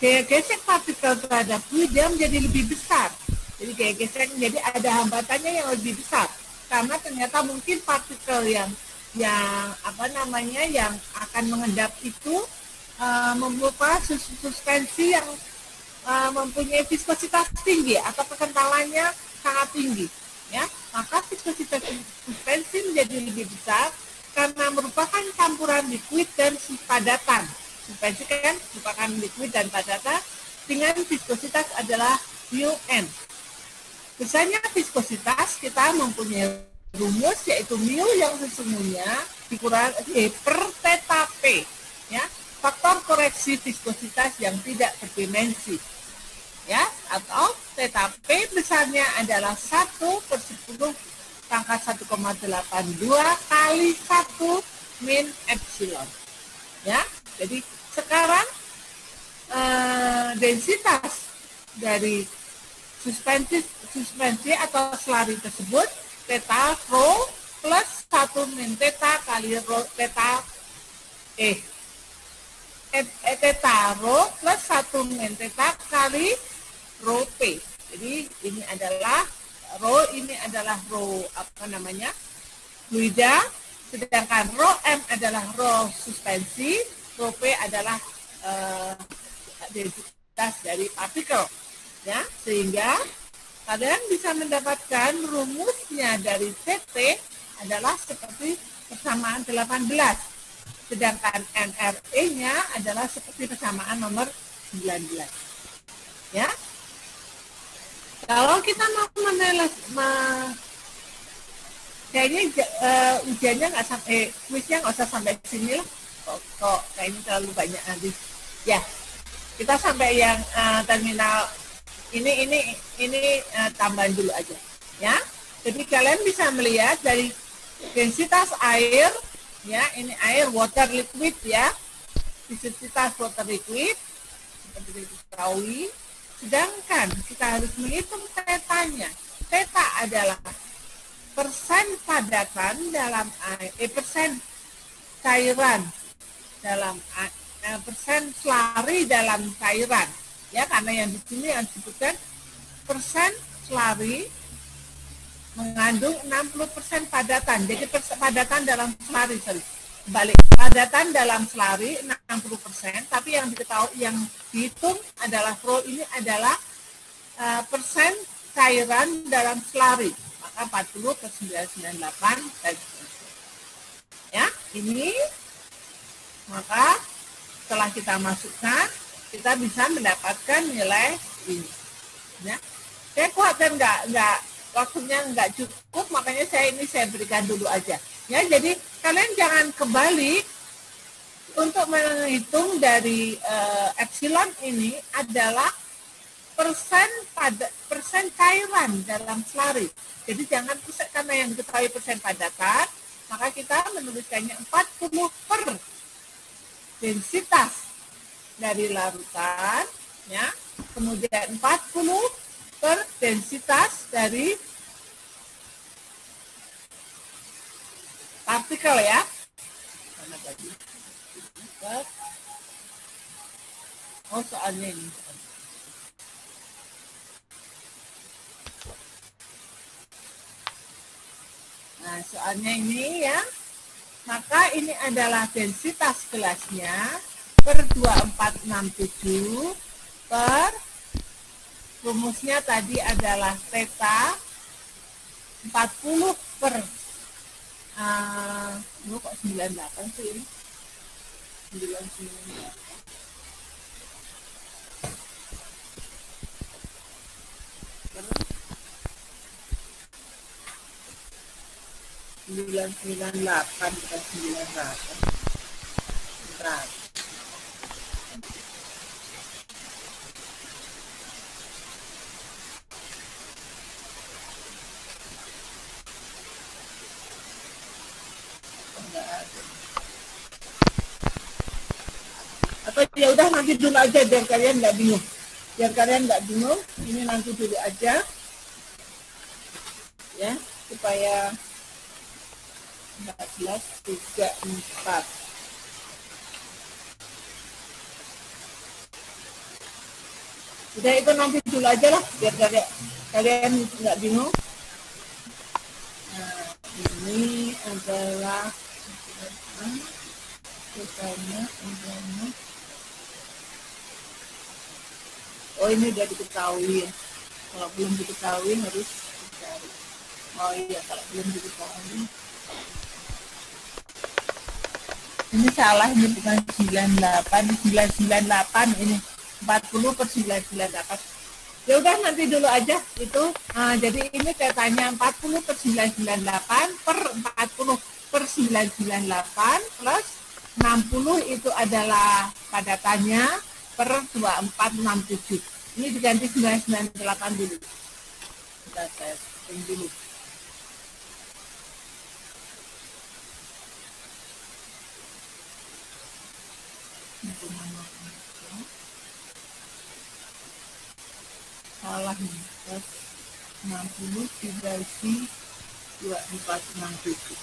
Gaya gesek partikel terhadap fluid dia menjadi lebih besar. Jadi gaya gesek menjadi ada hambatannya yang lebih besar karena ternyata mungkin partikel yang akan mengendap itu merupakan suspensi yang mempunyai viskositas tinggi atau kekentalannya sangat tinggi, ya. Maka viskositas suspensi menjadi lebih besar karena merupakan campuran liquid dan padatan. Suspensi kan merupakan liquid dan padatan dengan viskositas adalah μn. Besarnya viskositas kita mempunyai rumus yaitu mu yang sesungguhnya dikurangi per theta p, ya, faktor koreksi viskositas yang tidak berdimensi, ya, atau theta p besarnya adalah 1/10 pangkat 1,82 kali 1 min epsilon, ya. Jadi sekarang densitas dari suspensi atau selari tersebut theta rho plus 1 min theta kali rho theta theta rho plus 1 min theta kali rho p. Jadi ini adalah rho fluida, sedangkan rho m adalah rho suspensi, rho p adalah densitas dari partikel, ya, sehingga kalian bisa mendapatkan rumusnya dari CT adalah seperti persamaan 18, sedangkan NRE-nya adalah seperti persamaan nomor 19, ya. Kalau kita mau kayaknya ujiannya nggak sampai, kuisnya nggak usah sampai sini lah. Kok kayaknya terlalu banyak nanti. Ya, kita sampai yang terminal ini tambahan dulu aja, ya. Jadi kalian bisa melihat dari densitas air, ya, ini air water liquid, ya, densitas water liquid seperti diketahui. Sedangkan kita harus menghitung tetanya. Teta adalah persen padatan dalam air, persen cairan dalam persen selari dalam cairan, ya, karena yang di sini yang disebutkan persen selari mengandung 60% padatan. Jadi padatan dalam selari, balik padatan dalam selari 60%, tapi yang diketahui yang dihitung adalah rho ini adalah persen cairan dalam selari, maka 40/998 dan ya, ini maka setelah kita masukkan kita bisa mendapatkan nilai ini, ya. Saya khawatir nggak waktunya nggak cukup, makanya saya berikan dulu aja. Ya, jadi kalian jangan kebalik. Untuk menghitung dari epsilon ini adalah persen cairan dalam selari. Jadi jangan pusat, karena yang diketahui persen padatan, maka kita menuliskannya 40 per densitas dari larutan, ya. Kemudian 40 per densitas dari partikel, ya. Mana tadi? Oh, soalnya ini. Nah, soalnya ini ya. Maka ini adalah densitas gelasnya per 2467 per rumusnya tadi adalah theta 40 per kok 98 sih ini. 99. Terus 998 bukan 98. Bentar. Atau ya udah nanti dulu aja biar kalian nggak bingung. Ini nanti dulu aja. Ya, supaya 1434. Udah itu nanti dulu aja lah biar kalian nggak bingung. Nah, ini adalah misalnya. Oh, ini udah diketahui. Kalau belum diketahui harus dicari. Oh iya, kalau belum diketahui. Ini salah, ini bukan 98, 998 ini. 40 per 998. Ya udah nanti dulu aja itu. Jadi ini katanya 40 per 998 per 40 per 998 plus 60 itu adalah padatannya per 2467. Ini diganti 998 dulu. Sudah saya hitung dulu. Salah nih, 60 dibagi 2467.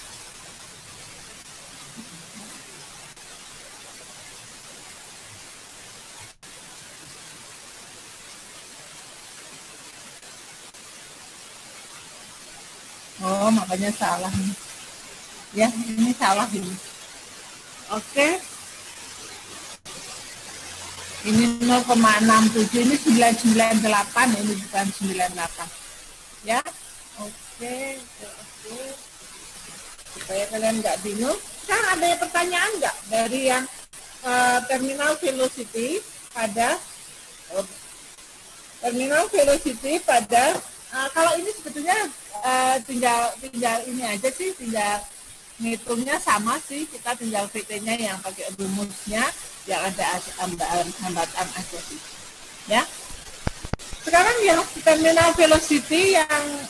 Oh, makanya salah nih. Ya, ini salah ini. Oke. Ini 0,67, ini 998, ini bukan 98. Ya, oke. Supaya kalian nggak bingung. Sekarang ada pertanyaan nggak dari yang terminal velocity pada kalau ini sebetulnya tinggal ini aja sih, tinggal ngitungnya sama sih, kita tinggal VT-nya yang pakai rumusnya yang ada hambatan aja sih, ya. Sekarang yang terminal velocity yang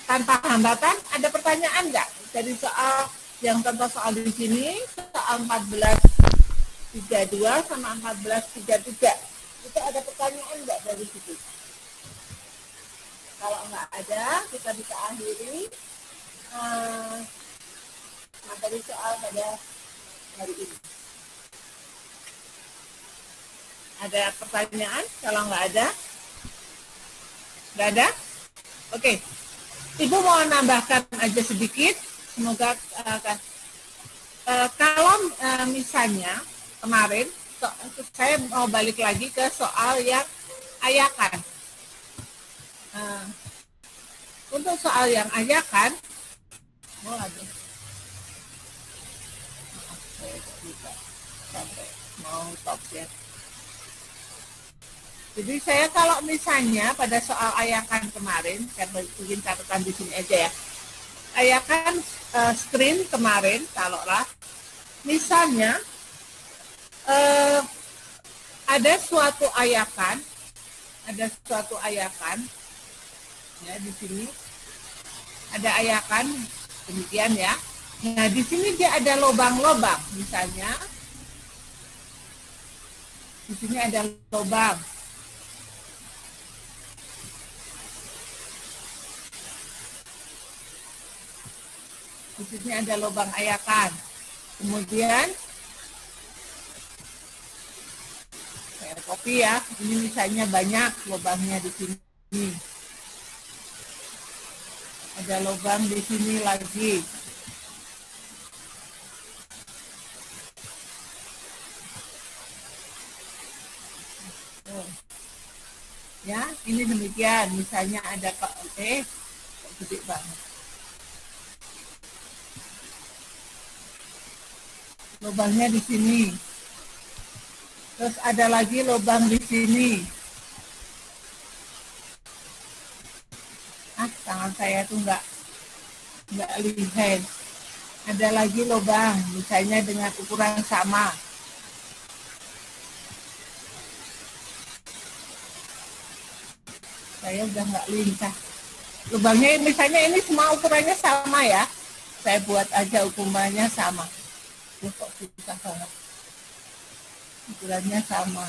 tanpa hambatan, ada pertanyaan nggak dari soal yang contoh soal di sini, soal 1432 sama 1433, itu ada pertanyaan nggak dari situ? Kalau nggak ada, kita bisa akhiri materi soal pada hari ini. Ada pertanyaan? Kalau nggak ada? Nggak ada? Oke. Ibu mau nambahkan aja sedikit. Semoga kalau misalnya kemarin, saya mau balik lagi ke soal yang ayakan. Untuk soal yang ayakan, sampai mau stop ya. Jadi saya kalau misalnya pada soal ayakan kemarin, saya bikin catatan di sini aja ya. Ayakan screen kemarin, taruhlah, misalnya ada suatu ayakan ya di sini ada ayakan demikian ya. Nah di sini dia ada lubang-lubang, misalnya di sini ada lubang. Di sini ada lubang ayakan. Kemudian saya copy ya. Ini misalnya banyak lubangnya di sini. Ada lubang di sini lagi. Ya, ini demikian. Misalnya ada gede banget. Lubangnya di sini. Terus ada lagi lubang di sini. Tangan saya tuh nggak lihat. Ada lagi lubang, misalnya dengan ukuran sama. Saya udah nggak lincah. Lubangnya misalnya ini semua ukurannya sama ya. Saya buat aja ukurannya sama. Kok susah banget. Ukurannya sama.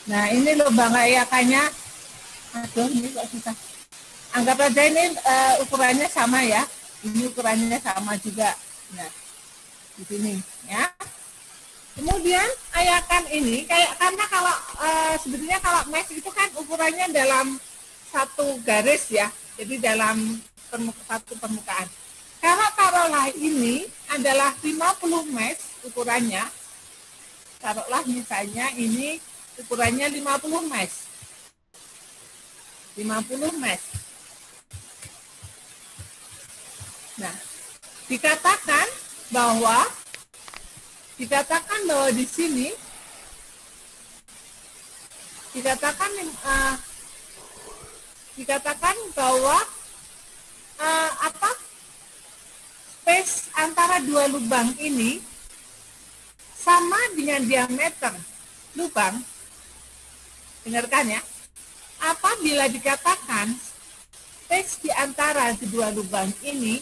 Nah ini lubang ayakannya. Aduh ini kok susah. Anggap aja ini ukurannya sama ya. Ini ukurannya sama juga. Nah di sini ya. Kemudian ayakan ini karena kalau sebetulnya kalau mesh itu kan ukurannya dalam satu garis ya, jadi dalam satu permukaan. Kalau taruhlah ini adalah 50 mesh ukurannya, taruhlah misalnya ini ukurannya 50 mesh. 50 mesh. Nah, dikatakan bahwa di sini dikatakan bahwa space antara dua lubang ini sama dengan diameter lubang. Dengarkan ya. Apabila dikatakan space di antara kedua lubang ini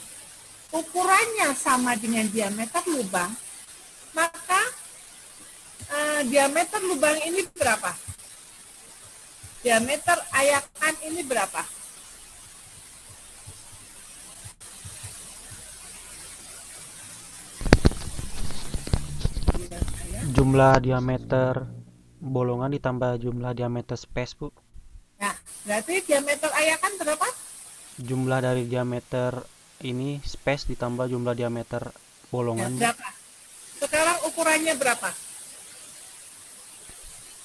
ukurannya sama dengan diameter lubang, maka diameter lubang ini berapa? Diameter ayakan ini berapa? Jumlah diameter bolongan ditambah jumlah diameter space, Bu. Nah, berarti diameter ayakan berapa? Jumlah dari diameter ini space ditambah jumlah diameter bolongan. Ya, berapa? Sekarang ukurannya berapa?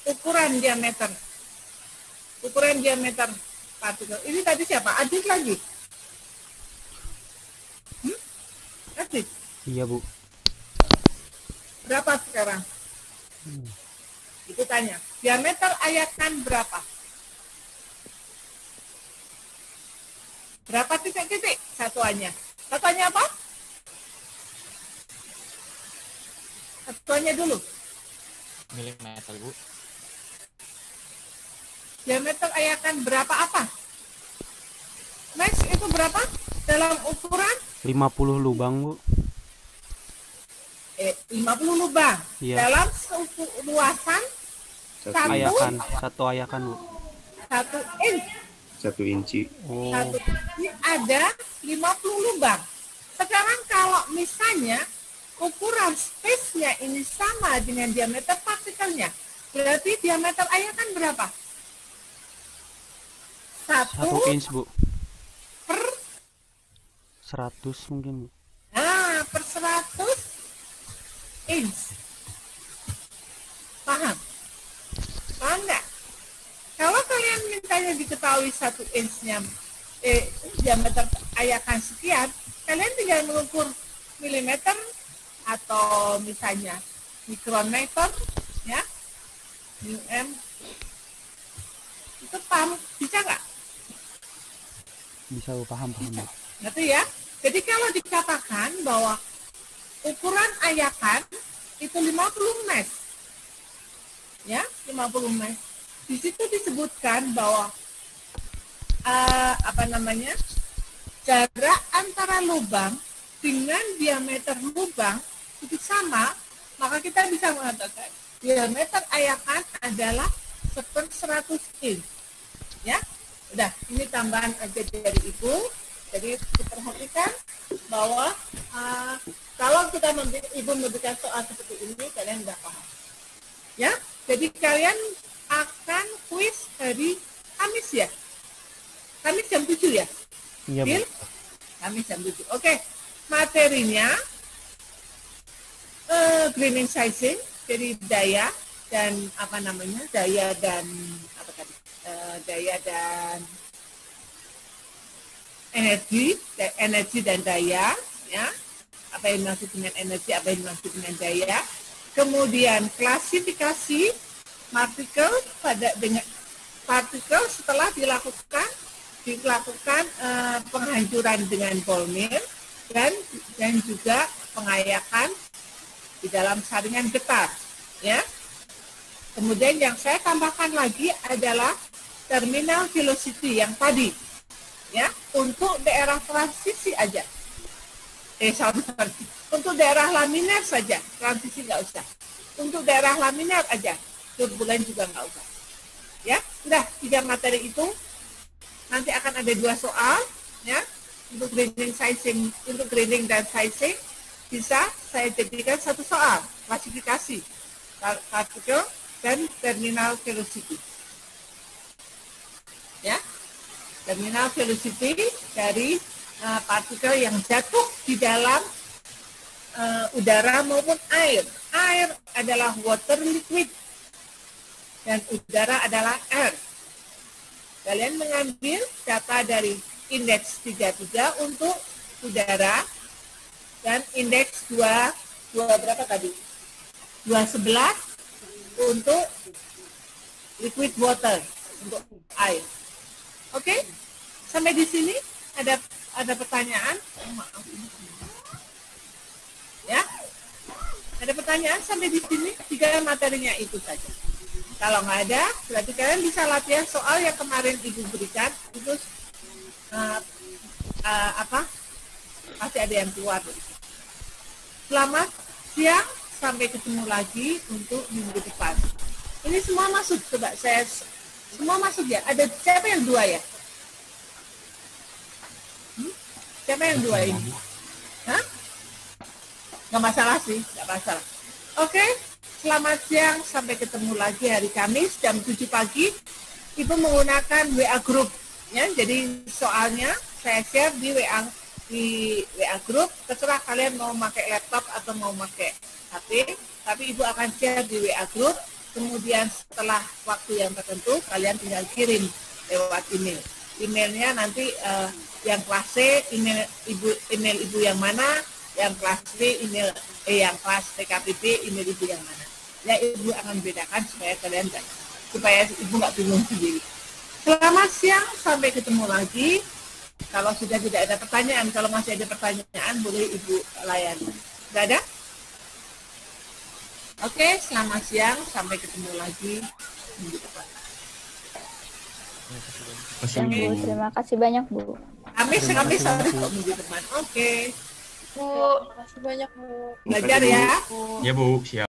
Ukuran diameter partikel. Ini tadi siapa? Adit lagi? Adit? Iya, Bu. Berapa sekarang? Itu tanya. Diameter ayakan berapa? Berapa titik-titik satuannya? Satuannya apa? Satuannya dulu. Milimeter, Bu. Diameter ayakan berapa apa? Max itu berapa? Dalam ukuran? 50 lubang, Bu. 50 lubang. Iya. Dalam luasan Satu ayakan, Bu. 1 inch. 1 inci. Oh. 1 inci ada 50 lubang. Sekarang kalau misalnya ukuran space-nya ini sama dengan diameter partikelnya, berarti diameter ayakan berapa? 1 inch, Bu. Per 100 mungkin, Bu. Nah, per 100 inch. Paham? Paham nggak? Kalau kalian mintanya diketahui 1 inch-nya diameter ayakan sekian, kalian tinggal mengukur milimeter atau misalnya mikrometer, ya, mm, itu paham, bisa nggak? Bisa Bu, paham Bu. Ngerti ya? Jadi kalau dikatakan bahwa ukuran ayakan itu 50 mes, ya, 50 mes. Di situ disebutkan bahwa jarak antara lubang dengan diameter lubang itu sama, maka kita bisa mengatakan diameter ayakan adalah 1/100 inch. Ya, udah, ini tambahan aja dari Ibu. Jadi diperhatikan bahwa kalau Ibu memberikan soal seperti ini, kalian udah paham. Ya, jadi kalian akan kuis hari Kamis ya. Kamis jam 7 ya? Iya, Bu. Deal? Kamis jam 7. Oke, materinya greening sizing, jadi daya dan daya dan energi dan daya, ya. Apa yang dimaksud dengan energi, apa yang dimaksud dengan daya. Kemudian klasifikasi partikel setelah dilakukan penghancuran dengan ball mill dan juga pengayakan di dalam saringan getar, ya. Kemudian yang saya tambahkan lagi adalah terminal velocity yang tadi, ya, untuk daerah transisi aja. Sorry. Untuk daerah laminar saja, transisi nggak usah. Untuk daerah laminar aja, turbulen juga nggak usah. Ya, sudah 3 materi itu. Nanti akan ada 2 soal, ya, untuk grading dan sizing bisa saya jadikan 1 soal, klasifikasi partikel dan terminal velocity. Ya, terminal velocity dari partikel yang jatuh di dalam udara maupun air. Air adalah water liquid dan udara adalah air. Kalian mengambil data dari indeks 33 untuk udara dan indeks 2 berapa tadi? 211 untuk liquid water, untuk air. Oke? Sampai di sini ada pertanyaan? Maaf. Ya? Ada pertanyaan sampai di sini? 3 materinya itu saja. Kalau nggak ada, berarti kalian bisa latihan soal yang kemarin Ibu berikan. Itu pasti ada yang keluar. Selamat siang, sampai ketemu lagi untuk minggu depan. Ini semua masuk, coba saya semua masuk ya. Ada siapa yang 2 ya? Siapa yang 2 ini? Hah? Nggak masalah sih, nggak masalah. Oke, selamat siang, sampai ketemu lagi hari Kamis jam 7 pagi. Ibu menggunakan WA group, ya. Jadi soalnya saya share di WA group. Terserah kalian mau pakai laptop atau mau pakai HP, tapi Ibu akan share di WA group. Kemudian setelah waktu yang tertentu, kalian tinggal kirim lewat email. Emailnya nanti yang kelas C, email Ibu yang mana, yang kelas B, yang kelas TKPB, email Ibu yang mana. Ya, Ibu akan bedakan supaya Ibu nggak bingung sendiri. Selamat siang, sampai ketemu lagi. Kalau sudah tidak ada pertanyaan, kalau masih ada pertanyaan, boleh Ibu layani. Sudah ada? Oke, selamat siang, sampai ketemu lagi minggu depan. Bu, terima kasih banyak Bu. Kamis sorry kok minggu depan. Oke. Bu, terima kasih banyak Bu. Belajar ya. Ya Bu, siap.